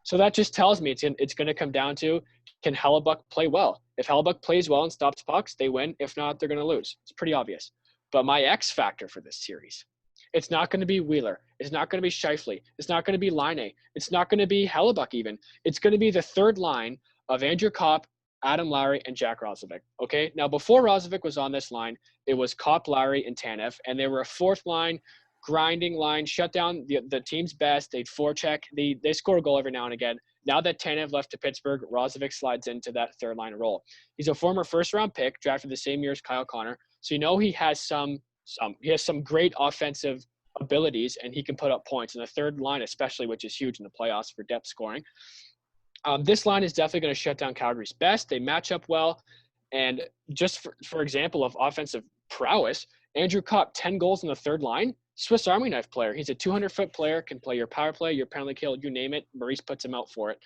So that just tells me it's going to come down to, can Hellebuck play well? If Hellebuck plays well and stops pucks, they win. If not, they're going to lose. It's pretty obvious. But my X factor for this series, it's not going to be Wheeler. It's not going to be Scheifele. It's not going to be Laine. It's not going to be Hellebuck even. It's going to be the third line of Andrew Kopp, Adam Lowry, and Jack Roslovic. Okay? Now, before Roslovic was on this line, it was Kopp, Lowry, and Tanev, and they were a fourth line, grinding line, shut down the team's best. They'd forecheck. They score a goal every now and again. Now that Tanev left to Pittsburgh, Roslovic slides into that third line role. He's a former first-round pick, drafted the same year as Kyle Connor, so you know he has some great offensive abilities, and he can put up points in the third line, especially, which is huge in the playoffs for depth scoring. This line is definitely going to shut down Calgary's best. They match up well. And just for example of offensive prowess, Andrew Kopp, 10 goals in the third line, Swiss Army knife player. He's a 200-foot player, can play your power play, your penalty kill, you name it. Maurice puts him out for it.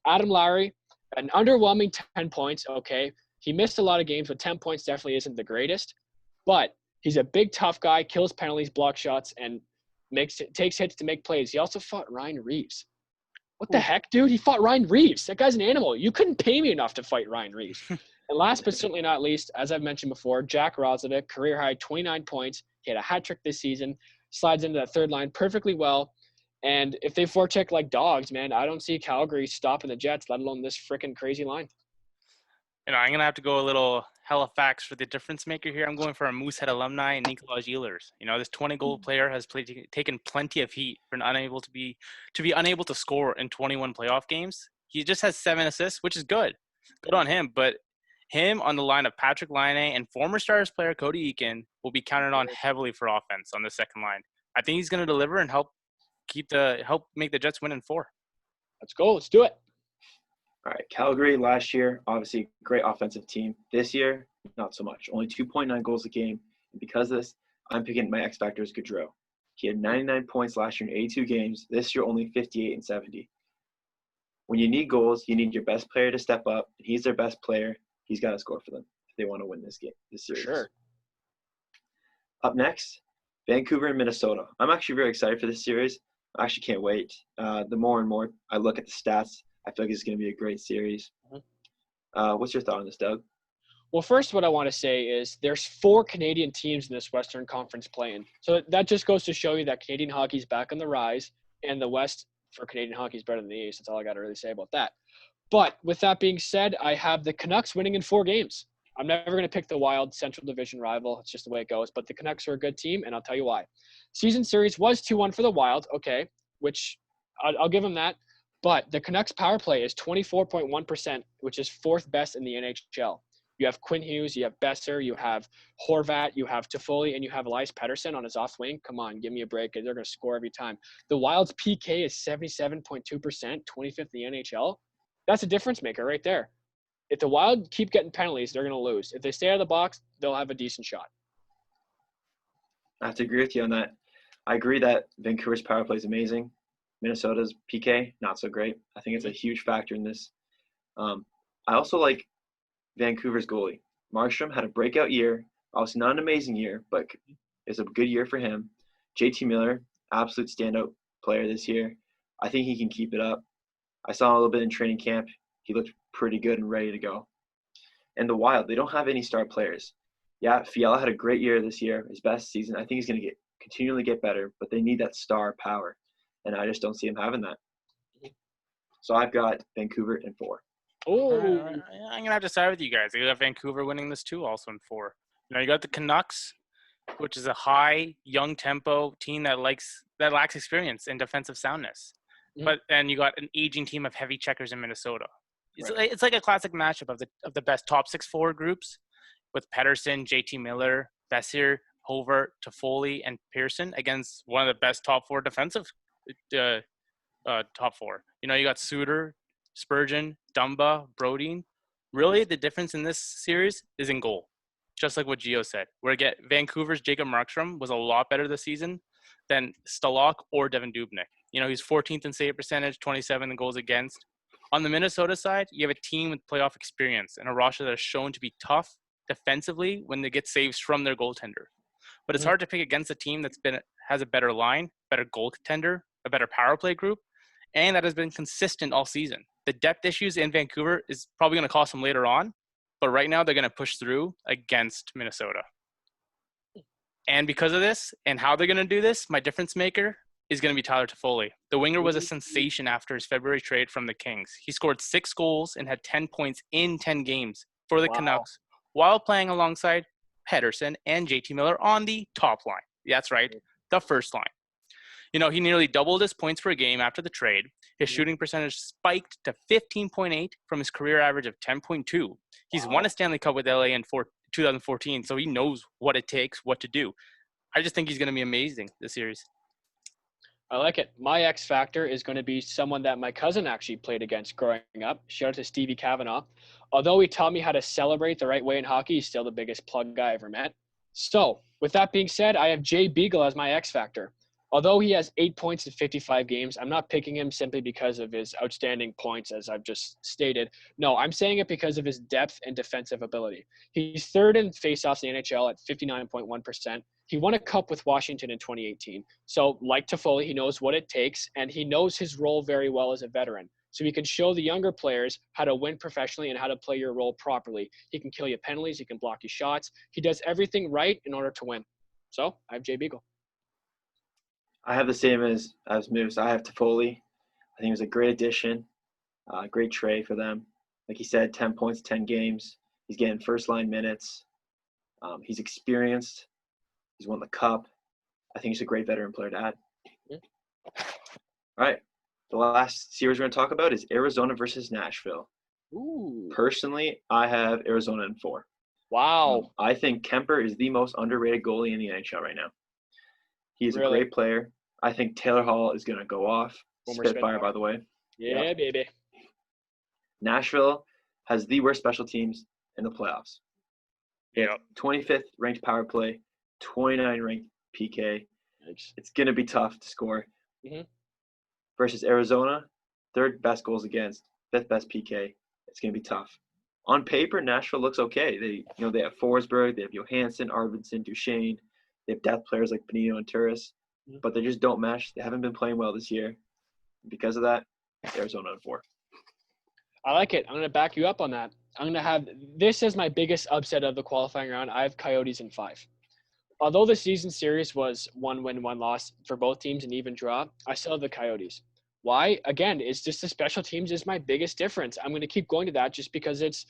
Adam Lowry, an underwhelming 10 points, okay. He missed a lot of games, but 10 points definitely isn't the greatest. But he's a big, tough guy, kills penalties, blocks shots, and takes hits to make plays. He also fought Ryan Reeves. What the heck, dude? He fought Ryan Reeves. That guy's an animal. You couldn't pay me enough to fight Ryan Reeves. And last but certainly not least, as I've mentioned before, Jack Roslovic, career high 29 points. He had a hat trick this season, slides into that third line perfectly well. And if they forecheck like dogs, man, I don't see Calgary stopping the Jets, let alone this freaking crazy line. I'm going to have to go a little Halifax for the difference maker here. I'm going for a Moosehead alumni, Nicolas Ehlers. This 20-goal player has taken plenty of heat for to be unable to score in 21 playoff games. He just has 7 assists, which is good. Good on him. But him on the line of Patrick Laine and former Stars player Cody Eakin will be counted on heavily for offense on the second line. I think he's going to deliver and help make the Jets win in 4. Let's go. Let's do it. All right, Calgary last year, obviously great offensive team. This year, not so much. Only 2.9 goals a game. And because of this, I'm picking my X factor is Gaudreau. He had 99 points last year in 82 games. This year, only 58 and 70. When you need goals, you need your best player to step up. And he's their best player. He's got to score for them if they want to win this series. Sure. Up next, Vancouver and Minnesota. I'm actually very excited for this series. I actually can't wait. The more and more I look at the stats, I feel like it's going to be a great series. What's your thought on this, Doug? Well, first, what I want to say is there's 4 Canadian teams in this Western Conference play-in. So that just goes to show you that Canadian hockey is back on the rise, and the West for Canadian hockey is better than the East. That's all I got to really say about that. But with that being said, I have the Canucks winning in 4 games. I'm never going to pick the Wild Central Division rival. It's just the way it goes. But the Canucks are a good team, and I'll tell you why. Season series was 2-1 for the Wild, okay, which I'll give them that. But the Canucks power play is 24.1%, which is 4th best in the NHL. You have Quinn Hughes, you have Besser, you have Horvat, you have Toffoli, and you have Elias Pettersson on his off wing. Come on, give me a break. They're going to score every time. The Wild's PK is 77.2%, 25th in the NHL. That's a difference maker right there. If the Wild keep getting penalties, they're going to lose. If they stay out of the box, they'll have a decent shot. I have to agree with you on that. I agree that Vancouver's power play is amazing. Minnesota's PK, not so great. I think it's a huge factor in this. I also like Vancouver's goalie. Markstrom had a breakout year. Obviously not an amazing year, but it's a good year for him. JT Miller, absolute standout player this year. I think he can keep it up. I saw him a little bit in training camp. He looked pretty good and ready to go. And the Wild, they don't have any star players. Yeah, Fiala had a great year this year, his best season. I think he's going to continually get better, but they need that star power. And I just don't see him having that. So I've got Vancouver in 4. Oh, I'm going to have to side with you guys. I got Vancouver winning this too, also in 4. You got the Canucks, which is a high, young tempo team that lacks experience and defensive soundness. And you got an aging team of heavy checkers in Minnesota. It's like a classic matchup of the best top 6 forward groups with Pettersson, JT Miller, Besser, Hovert, Toffoli, and Pearson against one of the best top 4 defensive top 4. You got Suter, Spurgeon, Dumba, Brodin. Really, the difference in this series is in goal. Just like what Gio said. Vancouver's Jacob Markstrom was a lot better this season than Stalock or Devin Dubnyk. He's 14th in save percentage, 27 in goals against. On the Minnesota side, you have a team with playoff experience and a roster that is shown to be tough defensively when they get saves from their goaltender. But it's hard to pick against a team has a better line, better goaltender, a better power play group, and that has been consistent all season. The depth issues in Vancouver is probably going to cost them later on, but right now they're going to push through against Minnesota. And because of this and how they're going to do this, my difference maker is going to be Tyler Toffoli. The winger was a sensation after his February trade from the Kings. He scored 6 goals and had 10 points in 10 games for the Canucks while playing alongside Pedersen and JT Miller on the top line. That's right, the first line. You know, he nearly doubled his points per game after the trade. His shooting percentage spiked to 15.8 from his career average of 10.2. He's won a Stanley Cup with LA in 2014, so he knows what it takes, what to do. I just think he's going to be amazing this series. I like it. My X factor is going to be someone that my cousin actually played against growing up. Shout out to Stevie Kavanaugh. Although he taught me how to celebrate the right way in hockey, he's still the biggest plug guy I ever met. So, with that being said, I have Jay Beagle as my X factor. Although he has 8 points in 55 games, I'm not picking him simply because of his outstanding points, as I've just stated. No, I'm saying it because of his depth and defensive ability. He's third in faceoffs in the NHL at 59.1%. He won a cup with Washington in 2018. So, like Toffoli, he knows what it takes, and he knows his role very well as a veteran. So he can show the younger players how to win professionally and how to play your role properly. He can kill you penalties. He can block you shots. He does everything right in order to win. So, I have Jay Beagle. I have the same as Moose. I have Toffoli. I think it was a great addition, great trade for them. Like he said, 10 points, 10 games. He's getting first-line minutes. He's experienced. He's won the cup. I think he's a great veteran player to add. Yeah. All right. The last series we're going to talk about is Arizona versus Nashville. Ooh. Personally, I have Arizona in 4. Wow. I think Kemper is the most underrated goalie in the NHL right now. He's a great player. I think Taylor Hall is going to go off. Spitfire, by the way. Yeah, baby. Nashville has the worst special teams in the playoffs. Yeah. 25th ranked power play, 29 ranked PK. It's going to be tough to score. Mm-hmm. Versus Arizona, 3rd best goals against, 5th best PK. It's going to be tough. On paper, Nashville looks okay. They have Forsberg, they have Johansson, Arvidsson, Duchesne. They have depth players like Benito and Turris, but they just don't match. They haven't been playing well this year. Because of that, Arizona in 4. I like it. I'm going to back you up on that. I'm going to have this as my biggest upset of the qualifying round. I have Coyotes in 5. Although the season series was 1 win, 1 loss for both teams, an even draw, I still have the Coyotes. Why? Again, it's just the special teams is my biggest difference. I'm going to keep going to that just because it's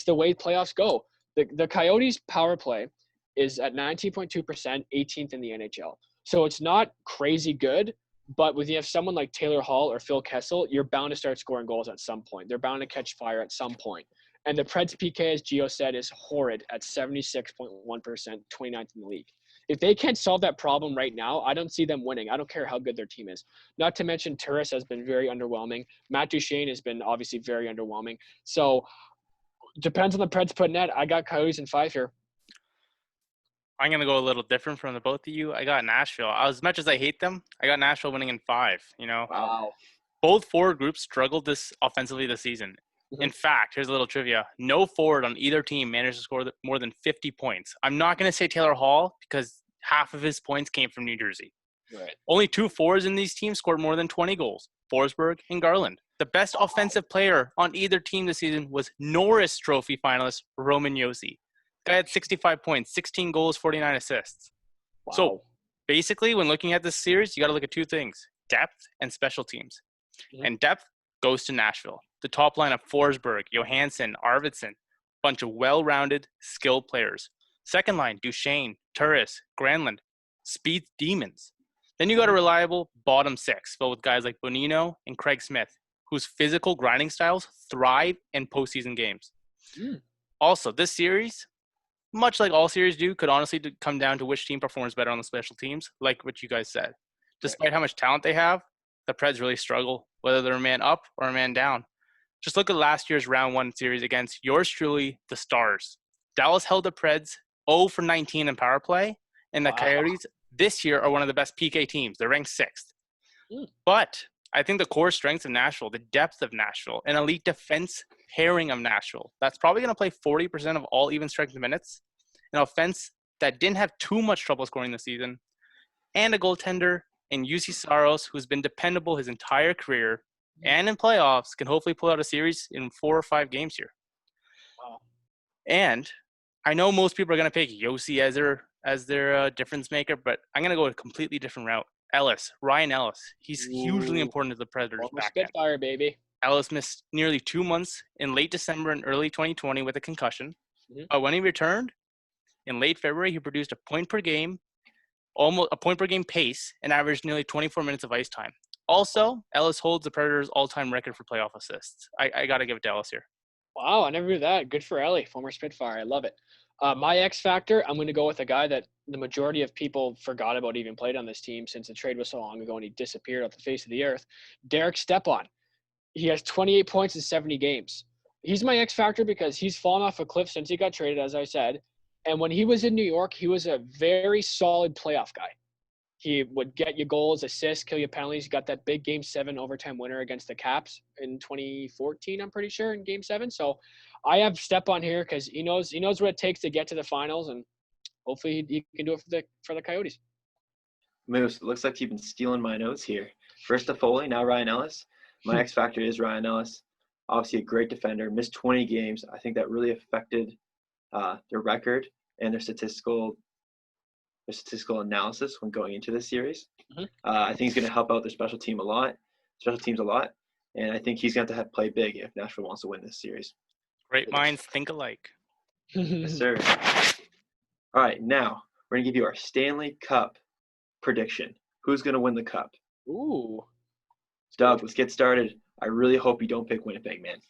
the way playoffs go. The Coyotes power play is at 19.2%, 18th in the NHL. So it's not crazy good, but when you have someone like Taylor Hall or Phil Kessel, you're bound to start scoring goals at some point. They're bound to catch fire at some point. And the Preds PK, as Gio said, is horrid at 76.1%, 29th in the league. If they can't solve that problem right now, I don't see them winning. I don't care how good their team is. Not to mention Turris has been very underwhelming. Matt Duchesne has been obviously very underwhelming. So depends on the Preds putting net. I got Coyotes in 5 here. I'm going to go a little different from the both of you. I got Nashville. As much as I hate them, I got Nashville winning in 5. Wow. Both forward groups struggled offensively this season. In fact, here's a little trivia. No forward on either team managed to score more than 50 points. I'm not going to say Taylor Hall because half of his points came from New Jersey. Right. Only 2 forwards in these teams scored more than 20 goals, Forsberg and Garland. The best offensive player on either team this season was Norris Trophy finalist Roman Josi. Guy had 65 points, 16 goals, 49 assists. Wow. So basically, when looking at this series, you got to look at 2 things, depth and special teams. And depth goes to Nashville. The top line of Forsberg, Johansson, Arvidsson, bunch of well-rounded, skilled players. Second line, Duchesne, Turris, Granlund, speed demons. Then you got a reliable bottom 6 filled with guys like Bonino and Craig Smith, whose physical grinding styles thrive in postseason games. Also, this series, much like all series do, could honestly come down to which team performs better on the special teams, like what you guys said. Despite how much talent they have, the Preds really struggle, whether they're a man up or a man down. Just look at last year's round 1 series against yours truly, the Stars. Dallas held the Preds 0 for 19 in power play, and the Coyotes this year are one of the best PK teams. They're ranked 6th. But I think the core strengths of Nashville, the depth of Nashville, an elite defense pairing of Nashville that's probably going to play 40% of all even strength minutes, an offense that didn't have too much trouble scoring this season, and a goaltender in UC Saros who's been dependable his entire career and in playoffs can hopefully pull out a series in 4 or 5 games here. Wow. And I know most people are going to pick Yossi as their difference maker, but I'm going to go a completely different route. Ryan Ellis. He's hugely important to the Predators' Former back end. Spitfire, baby. Ellis missed nearly 2 months in late December and early 2020 with a concussion. Mhm. But when he returned in late February, he produced a point per game, almost a point per game pace, and averaged nearly 24 minutes of ice time. Also, Ellis holds the Predators' all-time record for playoff assists. I got to give it to Ellis here. Wow, I never knew that. Good for Ellie, former Spitfire. I love it. My X factor, I'm going to go with a guy that the majority of people forgot about even played on this team since the trade was so long ago and he disappeared off the face of the earth. Derek Stepan. He has 28 points in 70 games. He's my X factor because he's fallen off a cliff since he got traded, as I said. And when he was in New York, he was a very solid playoff guy. He would get you goals, assists, kill you penalties. He got that big Game 7 overtime winner against the Caps in 2014, I'm pretty sure, in Game 7. So I have Stepan here because he knows what it takes to get to the finals, and hopefully he can do it for the Coyotes. Moose, looks like you've been stealing my notes here. First to Foley, now Ryan Ellis. My X factor is Ryan Ellis. Obviously a great defender, missed 20 games. I think that really affected their record and their statistical analysis when going into this series. Mhm. I think he's going to help out their special teams a lot, and I think he's going to have to play big if Nashville wants to win this series. Great minds think alike. Yes, sir. All right, now we're going to give you our Stanley Cup prediction. Who's going to win the Cup? Ooh. Doug, let's get started. I really hope you don't pick Winnipeg, man.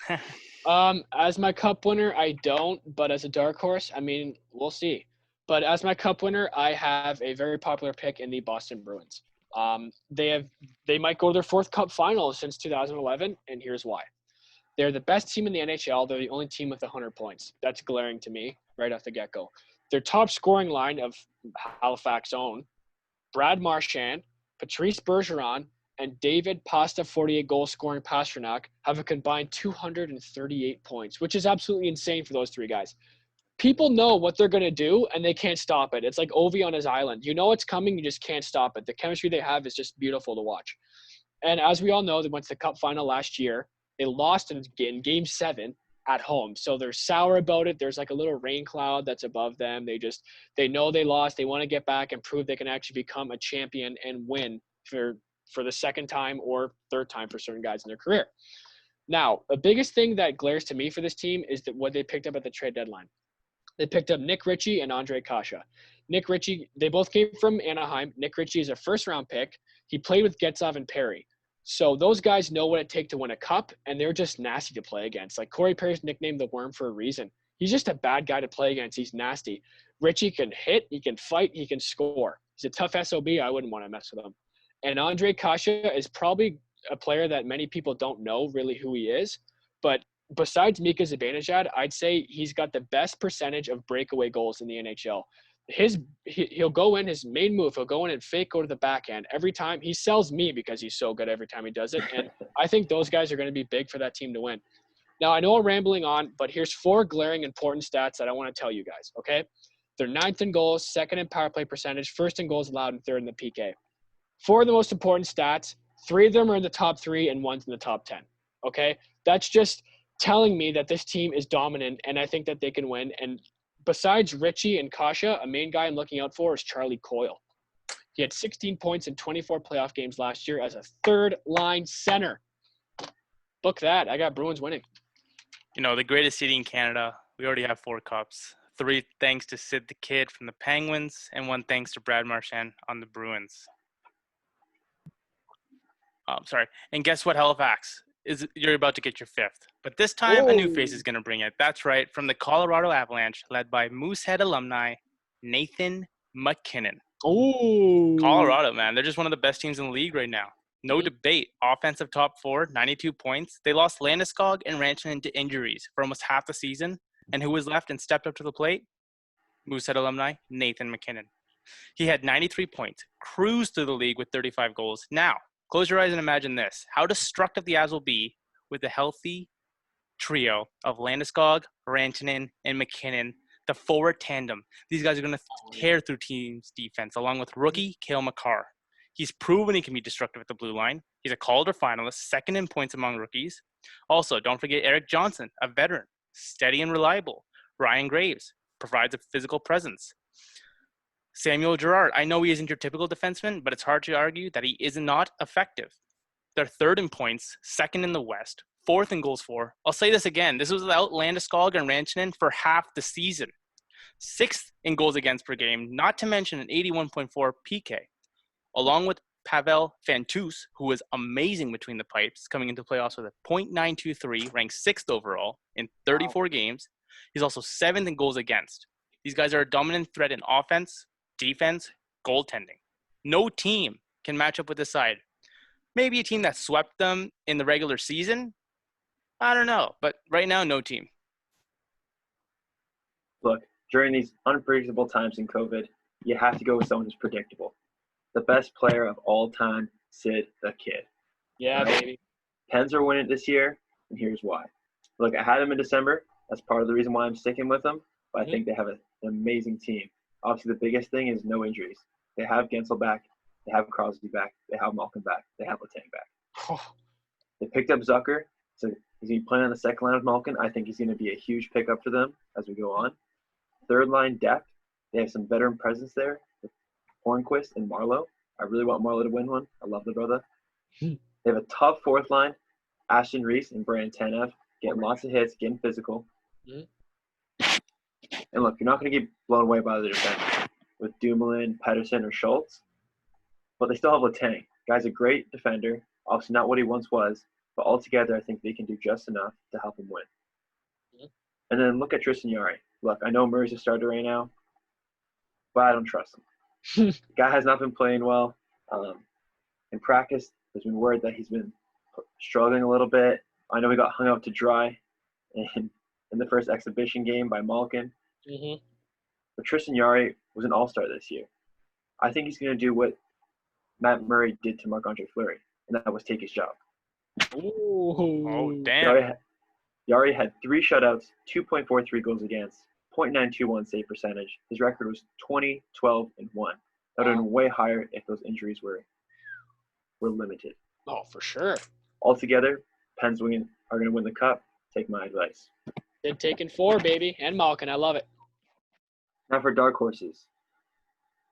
As my Cup winner, I don't, but as a dark horse, I mean, we'll see. But as my Cup winner, I have a very popular pick in the Boston Bruins. They might go to their 4th Cup final since 2011, and here's why. They're the best team in the NHL. They're the only team with 100 points. That's glaring to me right off the get-go. Their top scoring line of Halifax own, Brad Marchand, Patrice Bergeron, and David Pasta 48 goal scoring Pastrnak have a combined 238 points, which is absolutely insane for those 3 guys. People know what they're going to do, and they can't stop it. It's like Ovi on his island. You know it's coming, you just can't stop it. The chemistry they have is just beautiful to watch. And as we all know, they went to the Cup final last year. They lost in Game 7 at home. So they're sour about it. There's like a little rain cloud that's above them. They know they lost. They want to get back and prove they can actually become a champion and win for the 2nd time or 3rd time for certain guys in their career. Now, the biggest thing that glares to me for this team is that what they picked up at the trade deadline. They picked up Nick Ritchie and Andre Kasha. Nick Ritchie, they both came from Anaheim. Nick Ritchie is a 1st-round pick. He played with Getzlaf and Perry. So those guys know what it takes to win a cup, and they're just nasty to play against. Like Corey Perry's nicknamed the Worm for a reason. He's just a bad guy to play against. He's nasty. Ritchie can hit, he can fight, he can score. He's a tough SOB. I wouldn't want to mess with him. And Andre Kasha is probably a player that many people don't know really who he is. But besides Mika Zibanejad, I'd say he's got the best percentage of breakaway goals in the NHL. He'll go in, his main move, he'll go in and fake go to the backhand. Every time, he sells me because he's so good every time he does it. And I think those guys are going to be big for that team to win. Now, I know I'm rambling on, but here's 4 glaring important stats that I want to tell you guys, okay? They're 9th in goals, 2nd in power play percentage, 1st in goals allowed, and 3rd in the PK. 4 of the most important stats, 3 of them are in the top 3 and 1's in the top 10, okay? That's just telling me that this team is dominant, and I think that they can win. And besides Ritchie and Kasha, a main guy I'm looking out for is Charlie Coyle. He had 16 points in 24 playoff games last year as a 3rd-line center. Book that. I got Bruins winning. You know, the greatest city in Canada. We already have 4 cups. 3 thanks to Sid the Kid from the Penguins, and 1 thanks to Brad Marchand on the Bruins. Sorry. And guess what, Halifax? You're about to get your 5th. But this time, a new face is going to bring it. That's right. From the Colorado Avalanche, led by Moosehead alumni, Nathan McKinnon. Oh, Colorado, man. They're just one of the best teams in the league right now. No debate. Offensive top 4, 92 points. They lost Landeskog and Rantanen to injuries for almost half the season. And who was left and stepped up to the plate? Moosehead alumni, Nathan McKinnon. He had 93 points, cruised through the league with 35 goals. Now, Close your eyes and imagine this. How destructive the Avs will be with a healthy trio of Landeskog, Rantanen, and McKinnon, the forward tandem. These guys are going to tear through teams' defense, along with rookie Cale Makar. He's proven he can be destructive at the blue line. He's a Calder finalist, second in points among rookies. Also, don't forget Eric Johnson, a veteran, steady and reliable. Ryan Graves provides a physical presence. Samuel Girard, I know he isn't your typical defenseman, but it's hard to argue that he is not effective. They're third in points, second in the West, fourth in goals for. I'll say this again. This was without Landeskog and Rantanen for half the season. Sixth in goals against per game, not to mention an 81.4 PK. Along with Pavel Fantus, who was amazing between the pipes, coming into playoffs with a .923, ranked sixth overall in 34 games. He's also seventh in goals against. These guys are a dominant threat in offense, defense, goaltending. No team can match up with this side. Maybe a team that swept them in the regular season. I don't know. But right now, no team. Look, during these unpredictable times in COVID, you have to go with someone who's predictable. The best player of all time, Sid the Kid. Yeah, Right? baby. Pens are winning this year, and here's why. Look, I had them in December. That's part of the reason why I'm sticking with them. But I think they have an amazing team. Obviously, the biggest thing is no injuries. They have Gensel back. They have Crosby back. They have Malkin back. They have Letang back. They picked up Zucker. So he's going to be playing on the second line with Malkin. I think he's going to be a huge pickup for them as we go on. Third line depth. They have some veteran presence there with Hornquist and Marlowe. I really want Marlowe to win one. I love the brother. They have a tough fourth line. Ashton Reese and Brandon Tanev getting lots of hits, getting physical. And look, you're not going to get blown away by the defense with Dumoulin, Pedersen, or Schultz. But they still have Letang. Guy's a great defender. Obviously not what he once was. But altogether, I think they can do just enough to help him win. And then look at Tristan Jarry. Look, I know Murray's a starter right now, but I don't trust him. The guy has not been playing well. In practice, there's been word that he's been struggling a little bit. I know he got hung up to dry in the first exhibition game by Malkin. But Tristan Jarry was an all-star this year. I think he's going to do what Matt Murray did to Marc-Andre Fleury, and that was take his job. Ooh. Oh, damn. Jarry had 3 shutouts, 2.43 goals against, .921 save percentage. His record was 20, 12, and 1. That would have been way higher if those injuries were limited. Oh, for sure. Altogether, Pens are going to win the cup. Take my advice. They're taking 4, baby. And Malkin. I love it. Now for dark horses.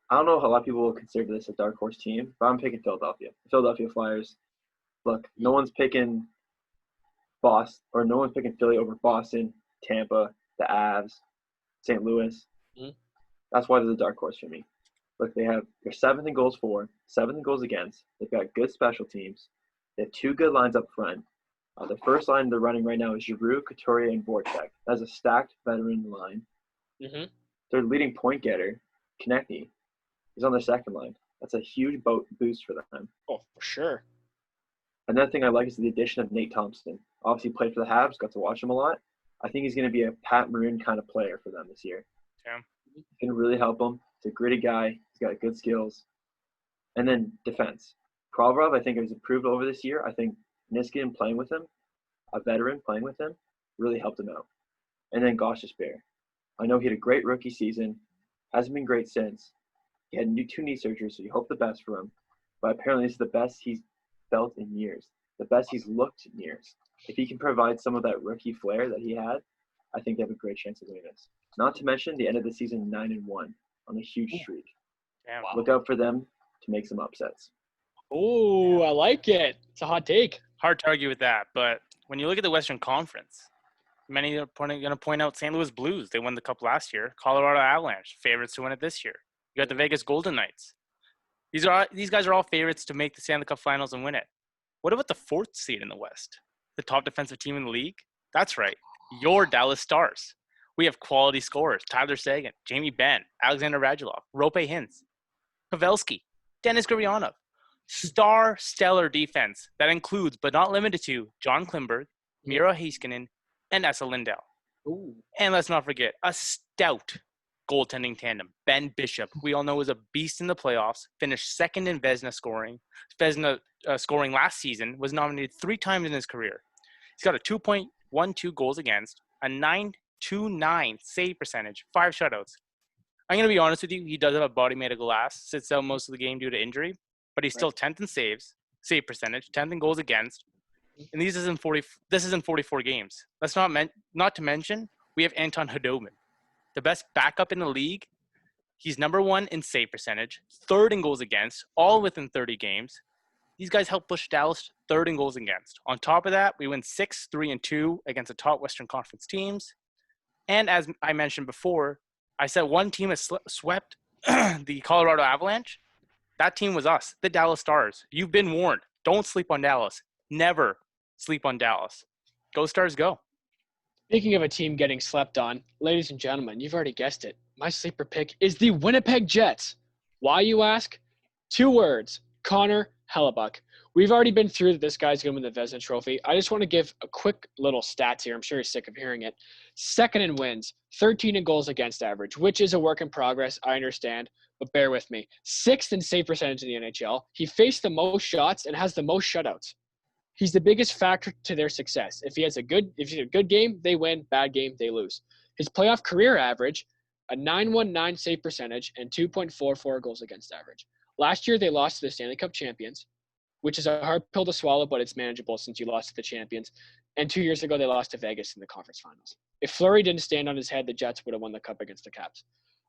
I don't know if a lot of people will consider this a dark horse team, but I'm picking Philadelphia. Philadelphia Flyers. Look, no one's picking Philly over Boston, Tampa, the Avs, St. Louis. That's why they're the dark horse for me. Look, they're 7th in goals for, 7th in goals against. They've got good special teams. They have 2 good lines up front. The first line they're running right now is Giroux, Couturier, and Voracek. That's a stacked veteran line. Their leading point getter, Konechny, is on their second line. That's a huge boost for them. Oh, for sure. Another thing I like is the addition of Nate Thompson. Obviously, he played for the Habs, got to watch him a lot. I think he's going to be a Pat Maroon kind of player for them this year. Yeah. He's going to really help them. He's a gritty guy. He's got good skills. And then defense. Provorov, I think, has improved over this year. I think Niskanen playing with him, a veteran playing with him, really helped him out. And then Gosh Bear. I know he had a great rookie season. Hasn't been great since. He had 2 knee surgeries, so you hope the best for him. But apparently this is the best he's felt in years. The best he's looked in years. If he can provide some of that rookie flair that he had, I think they have a great chance of winning this. Not to mention the end of the season 9-1 on a huge streak. Damn. Look out for them to make some upsets. Oh, I like it. It's a hot take. Hard to argue with that, but when you look at the Western Conference, many are going to point out St. Louis Blues. They won the Cup last year. Colorado Avalanche, favorites to win it this year. You got the Vegas Golden Knights. These guys are all favorites to make the Stanley Cup Finals and win it. What about the 4th seed in the West? The top defensive team in the league? That's right, your Dallas Stars. We have quality scorers: Tyler Seguin, Jamie Benn, Alexander Radulov, Rope Hintz, Pavelski, Dennis Gurianov. Stellar defense that includes, but not limited to, John Klimberg, Miro Heiskanen, and Esa Lindell. Ooh. And let's not forget, a stout goaltending tandem. Ben Bishop, we all know, is a beast in the playoffs, finished second in Vezina scoring. Vezina scoring last season, was nominated 3 times in his career. He's got a 2.12 goals against, a 9.29 save percentage, 5 shutouts. I'm going to be honest with you, he does have a body made of glass, sits out most of the game due to injury, but he's still 10th in save percentage, 10th in goals against, and this is in 44 games. Let's not to mention, we have Anton Khudobin, the best backup in the league. He's number 1 in save percentage, 3rd in goals against, all within 30 games. These guys help push Dallas 3rd in goals against. On top of that, we win 6-3-2 against the top Western Conference teams. And as I mentioned before, I said one team has swept the Colorado Avalanche. That team was us, the Dallas Stars. You've been warned. Don't sleep on Dallas. Never sleep on Dallas. Go Stars, go. Speaking of a team getting slept on, ladies and gentlemen, you've already guessed it. My sleeper pick is the Winnipeg Jets. Why, you ask? 2 words, Connor Hellebuyck. We've already been through that this guy's going to win the Vezina Trophy. I just want to give a quick little stats here. I'm sure you're sick of hearing it. 2nd in wins, 13 in goals against average, which is a work in progress, I understand, but bear with me. 6th in save percentage in the NHL. He faced the most shots and has the most shutouts. He's the biggest factor to their success. If he's a good game, they win. Bad game, they lose. His playoff career average, a 9.19 save percentage and 2.44 goals against average. Last year, they lost to the Stanley Cup champions, which is a hard pill to swallow, but it's manageable since you lost to the champions. And 2 years ago, they lost to Vegas in the conference finals. If Fleury didn't stand on his head, the Jets would have won the cup against the Caps.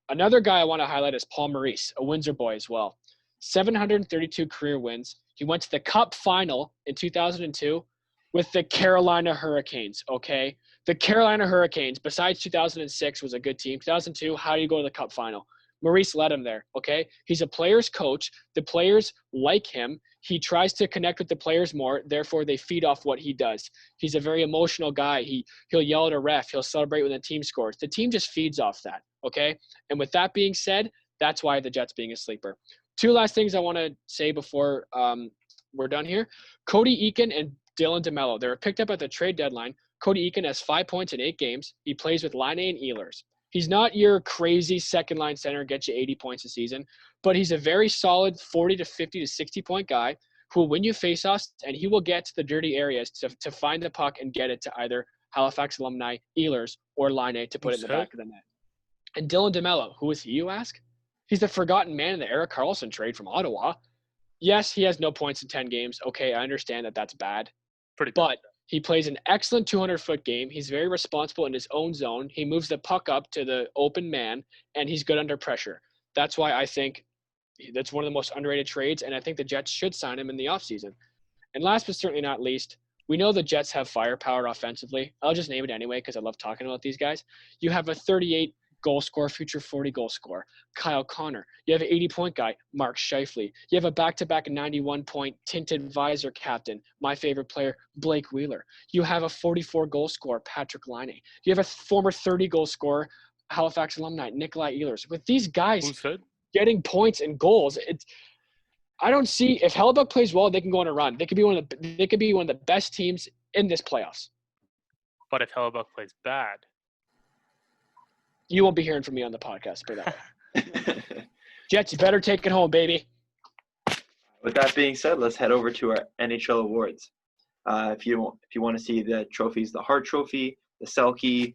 Another guy I want to highlight is Paul Maurice, a Windsor boy as well. 732 career wins. He went to the Cup final in 2002 with the Carolina Hurricanes, okay? The Carolina Hurricanes, besides 2006, was a good team. 2002, how do you go to the Cup final? Maurice led him there, okay? He's a player's coach. The players like him. He tries to connect with the players more. Therefore, they feed off what he does. He's a very emotional guy. He'll yell at a ref. He'll celebrate when the team scores. The team just feeds off that, okay? And with that being said, that's why the Jets being a sleeper. 2 last things I want to say before we're done here. Cody Eakin and Dylan DeMello. They were picked up at the trade deadline. Cody Eakin has 5 points in 8 games. He plays with Laine and Ehlers. He's not your crazy second-line center, get you 80 points a season, but he's a very solid 40 to 50 to 60-point guy who will win you faceoffs, and he will get to the dirty areas to find the puck and get it to either Halifax alumni, Ehlers, or Laine to put it in the back of the net. And Dylan DeMello, who is he, you ask? He's the forgotten man in the Erik Karlsson trade from Ottawa. Yes, he has no points in 10 games. Okay, I understand that that's bad. But he plays an excellent 200-foot game. He's very responsible in his own zone. He moves the puck up to the open man, and he's good under pressure. That's why I think that's one of the most underrated trades, and I think the Jets should sign him in the offseason. And last but certainly not least, we know the Jets have firepower offensively. I'll just name it anyway because I love talking about these guys. You have a 38 goal scorer, future 40 goal scorer, Kyle Connor. You have an 80-point guy, Mark Scheifele. You have a back-to-back 91-point tinted visor captain, my favorite player, Blake Wheeler. You have a 44 goal scorer, Patrick Laine. You have a former 30 goal scorer, Halifax alumni, Nikolai Ehlers. With these guys getting points and goals, I don't see if Hellebuyck plays well, they can go on a run. They could be one of the best teams in this playoffs. But if Hellebuyck plays bad, you won't be hearing from me on the podcast, put it that way. Jets, you better take it home, baby. With that being said, let's head over to our NHL awards. If you want to see the trophies, the Hart Trophy, the Selke,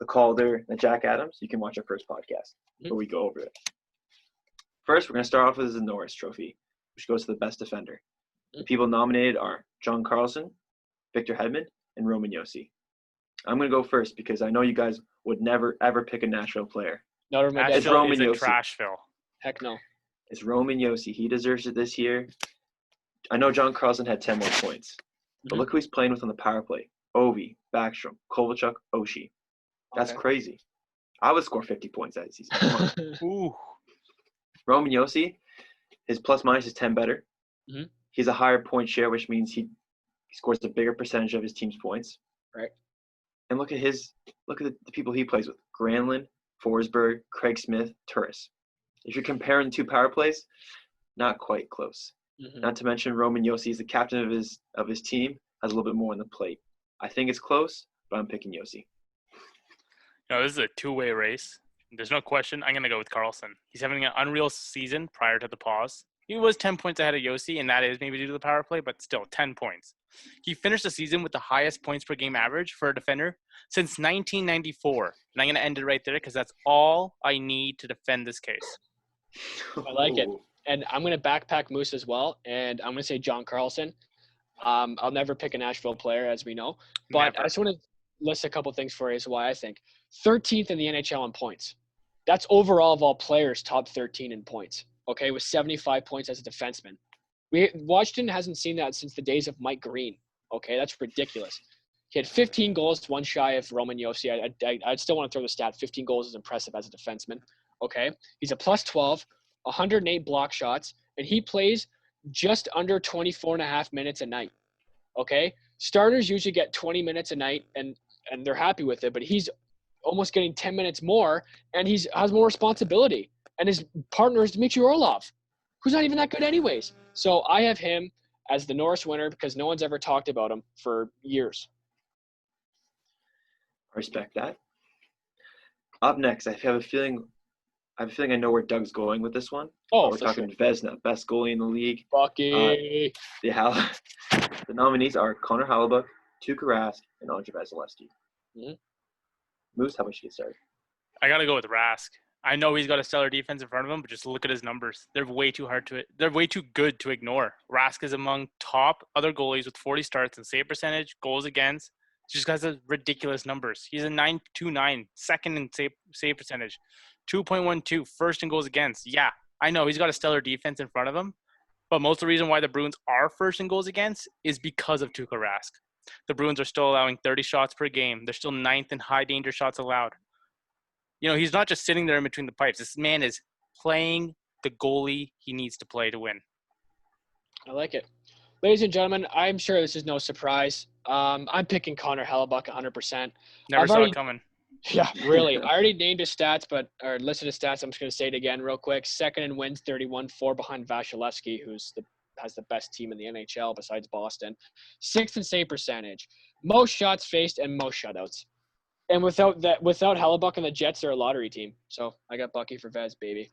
the Calder, the Jack Adams, you can watch our first podcast where we go over it. First, we're going to start off with the Norris Trophy, which goes to the best defender. The people nominated are John Carlson, Victor Hedman, and Roman Josi. I'm going to go first because I know you guys would never, ever pick a Nashville player. No, it's Roman Josi. Trashville. Heck no. It's Roman Josi. He deserves it this year. I know John Carlson had 10 more points, but look who he's playing with on the power play. Ovi, Backstrom, Kovalchuk, Oshie. That's crazy. I would score 50 points that season. Come on. Ooh. Roman Josi, his plus-minus is 10 better. Mm-hmm. He's a higher point share, which means he scores a bigger percentage of his team's points. Right. And look at the people he plays with. Granlund, Forsberg, Craig Smith, Turris. If you're comparing the 2 power plays, not quite close. Mm-hmm. Not to mention Roman Josi is the captain of his team, has a little bit more on the plate. I think it's close, but I'm picking Josi. No, this is a 2-way race. There's no question. I'm going to go with Carlson. He's having an unreal season prior to the pause. He was 10 points ahead of Yossi, and that is maybe due to the power play, but still 10 points. He finished the season with the highest points per game average for a defender since 1994. And I'm going to end it right there because that's all I need to defend this case. I like it. And I'm going to backpack Moose as well, and I'm going to say John Carlson. I'll never pick a Nashville player, as we know. But Never. I just want to list a couple things for you as to why I think. 13th in the NHL in points. That's overall of all players, top 13 in points. Okay, with 75 points as a defenseman. Washington hasn't seen that since the days of Mike Green. Okay, that's ridiculous. He had 15 goals, one shy of Roman Josi. I'd still want to throw the stat. 15 goals is impressive as a defenseman. Okay, he's a plus 12, 108 block shots, and he plays just under 24 and a half minutes a night. Okay, starters usually get 20 minutes a night, and they're happy with it, but he's almost getting 10 minutes more, and he has more responsibility. And his partner is Dmitry Orlov, who's not even that good anyways. So I have him as the Norris winner because no one's ever talked about him for years. I respect that. Up next, I have a feeling I know where Doug's going with this one. Oh, we're for talking Vezina, best goalie in the league. Bucky. The nominees are Connor Hellebuyck, Tuukka Rask, and Andre Vasilevsky. Mhm. Moose, how about you get started? I got to go with Rask. I know he's got a stellar defense in front of him, but just look at his numbers. They're way too good to ignore. Rask is among top other goalies with 40 starts and save percentage, goals against. Just has ridiculous numbers. He's a 9.29, second in save percentage, 2.12, first in goals against. Yeah, I know he's got a stellar defense in front of him, but most of the reason why the Bruins are first in goals against is because of Tuukka Rask. The Bruins are still allowing 30 shots per game. They're still ninth in high danger shots allowed. He's not just sitting there in between the pipes. This man is playing the goalie he needs to play to win. I like it. Ladies and gentlemen, I'm sure this is no surprise. I'm picking Connor Hellebuyck 100%. Never saw it coming. Yeah, really. I already named his stats, or listed his stats. I'm just going to say it again real quick. Second in wins, 31, 4 behind Vasilevsky, has the best team in the NHL besides Boston. Sixth in save percentage, most shots faced, and most shutouts. And without Hellebuyck and the Jets, they're a lottery team. So I got Bucky for Vez, baby.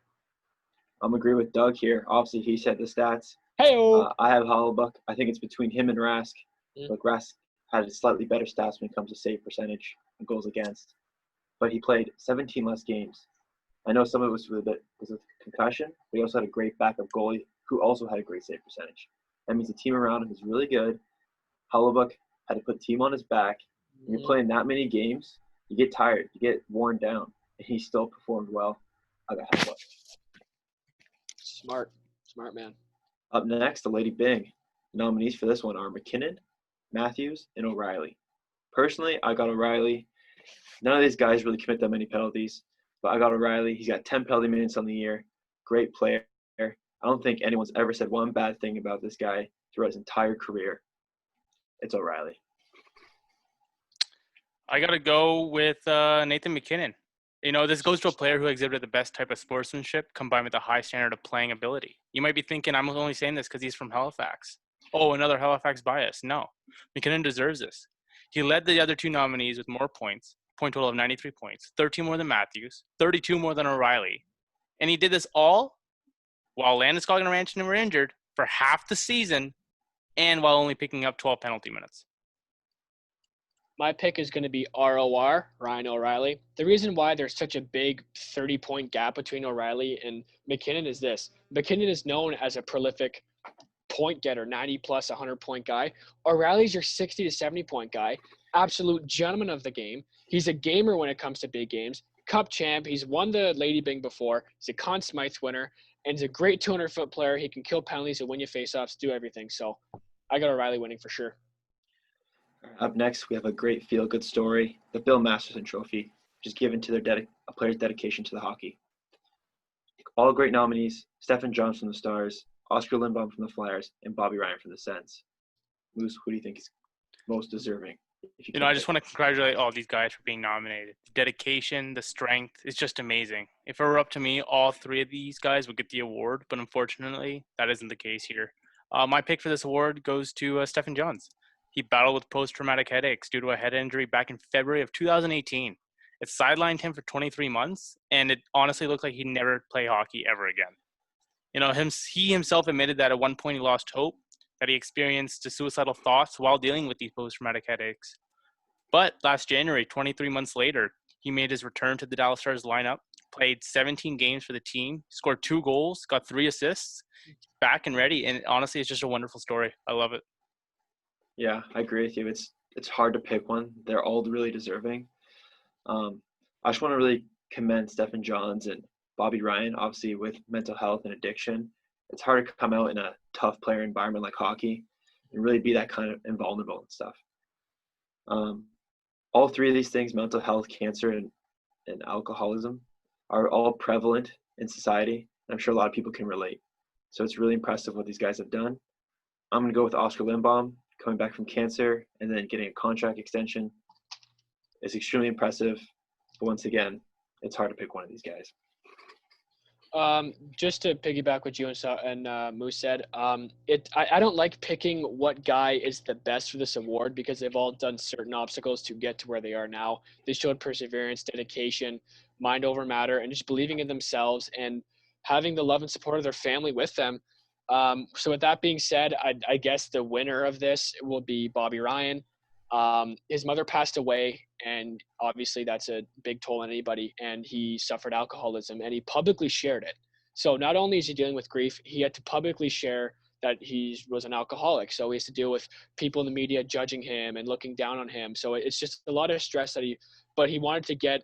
I'm agree with Doug here. Obviously, he said the stats. Hey-o! I have Hellebuyck. I think it's between him and Rask. Mm. But Rask had slightly better stats when it comes to save percentage and goals against. But he played 17 less games. I know some of it was because of concussion, but he also had a great backup goalie who also had a great save percentage. That means the team around him is really good. Hellebuyck had to put the team on his back. When you're playing that many games, you get tired, you get worn down, and he still performed well. I got Hellebuyck. Smart man. Up next, the Lady Bing. Nominees for this one are McKinnon, Matthews, and O'Reilly. Personally, I got O'Reilly. None of these guys really commit that many penalties, but I got O'Reilly. He's got 10 penalty minutes on the year. Great player. I don't think anyone's ever said one bad thing about this guy throughout his entire career. It's O'Reilly. I got to go with Nathan McKinnon. This goes to a player who exhibited the best type of sportsmanship combined with a high standard of playing ability. You might be thinking I'm only saying this because he's from Halifax. Oh, another Halifax bias. No, McKinnon deserves this. He led the other two nominees with more points, point total of 93 points, 13 more than Matthews, 32 more than O'Reilly. And he did this all while Landeskog and Rantanen were injured for half the season and while only picking up 12 penalty minutes. My pick is going to be ROR, Ryan O'Reilly. The reason why there's such a big 30-point gap between O'Reilly and McKinnon is this. McKinnon is known as a prolific point getter, 90-plus, 100-point guy. O'Reilly's your 60 to 70-point guy, absolute gentleman of the game. He's a gamer when it comes to big games, cup champ. He's won the Lady Bing before. He's a Conn Smythe winner, and he's a great 200-foot player. He can kill penalties and win you faceoffs, do everything. So I got O'Reilly winning for sure. Up next, we have a great feel-good story, the Bill Masterson Trophy, which is given to a player's dedication to the hockey. All great nominees, Stephen Jones from the Stars, Oscar Lindblom from the Flyers, and Bobby Ryan from the Sens. Moose, who do you think is most deserving? I just want to congratulate all these guys for being nominated. The dedication, the strength is just amazing. If it were up to me, all three of these guys would get the award, but unfortunately, that isn't the case here. My pick for this award goes to Stephen Jones. He battled with post-traumatic headaches due to a head injury back in February of 2018. It sidelined him for 23 months, and it honestly looked like he'd never play hockey ever again. He himself admitted that at one point he lost hope, that he experienced suicidal thoughts while dealing with these post-traumatic headaches. But last January, 23 months later, he made his return to the Dallas Stars lineup, played 17 games for the team, scored 2 goals, got 3 assists, back and ready. And honestly, it's just a wonderful story. I love it. Yeah, I agree with you. It's hard to pick one. They're all really deserving. I just want to really commend Stephen Johns and Bobby Ryan, obviously with mental health and addiction. It's hard to come out in a tough player environment like hockey and really be that kind of invulnerable and stuff. All three of these things, mental health, cancer, and alcoholism, are all prevalent in society. I'm sure a lot of people can relate. So it's really impressive what these guys have done. I'm going to go with Oscar Lindbaum, coming back from cancer and then getting a contract extension. It's extremely impressive. But once again, it's hard to pick one of these guys. Just to piggyback what you and Moose said, I don't like picking what guy is the best for this award because they've all done certain obstacles to get to where they are now. They showed perseverance, dedication, mind over matter, and just believing in themselves and having the love and support of their family with them. So with that being said, I guess the winner of this will be Bobby Ryan. His mother passed away, and obviously that's a big toll on anybody, and he suffered alcoholism, and he publicly shared it. So not only is he dealing with grief, he had to publicly share that he was an alcoholic. So he has to deal with people in the media judging him and looking down on him. So it's just a lot of stress but he wanted to get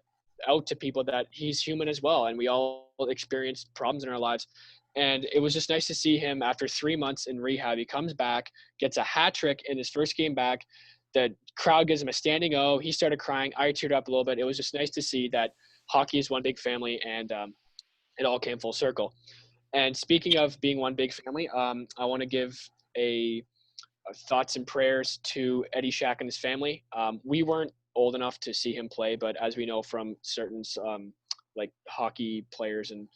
out to people that he's human as well, and we all experience problems in our lives. And it was just nice to see him after 3 months in rehab. He comes back, gets a hat trick in his first game back. The crowd gives him a standing O. He started crying. I teared up a little bit. It was just nice to see that hockey is one big family, and it all came full circle. And speaking of being one big family, I want to give a thoughts and prayers to Eddie Shack and his family. We weren't old enough to see him play, but as we know from certain like hockey players and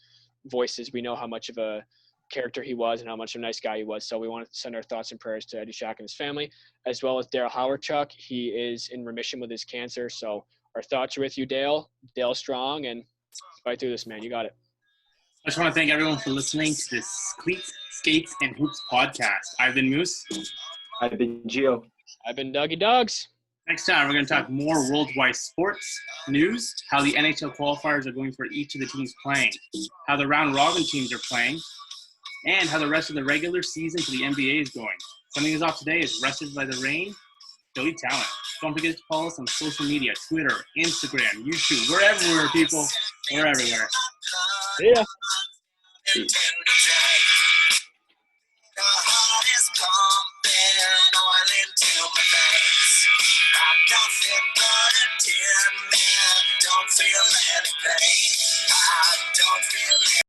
voices, we know how much of a character he was and how much of a nice guy he was. So we want to send our thoughts and prayers to Eddie Shack and his family, as well as Dale Howardchuk. He is in remission with his cancer. So our thoughts are with you, Dale. Dale strong, and fight through this, man. You got it. I just want to thank everyone for listening to this Cleats, Skates, and Hoops podcast. I've been Moose. I've been Gio. I've been Dougie Dogs. Next time, we're going to talk more worldwide sports, news, how the NHL qualifiers are going for each of the teams playing, how the round-robin teams are playing, and how the rest of the regular season for the NBA is going. Something is off today is Rested by the Rain, Philly Talent. Don't forget to follow us on social media, Twitter, Instagram, YouTube. We're everywhere, people. We're everywhere. See ya. Peace. Nothing but a dear man. Don't feel any pain. I don't feel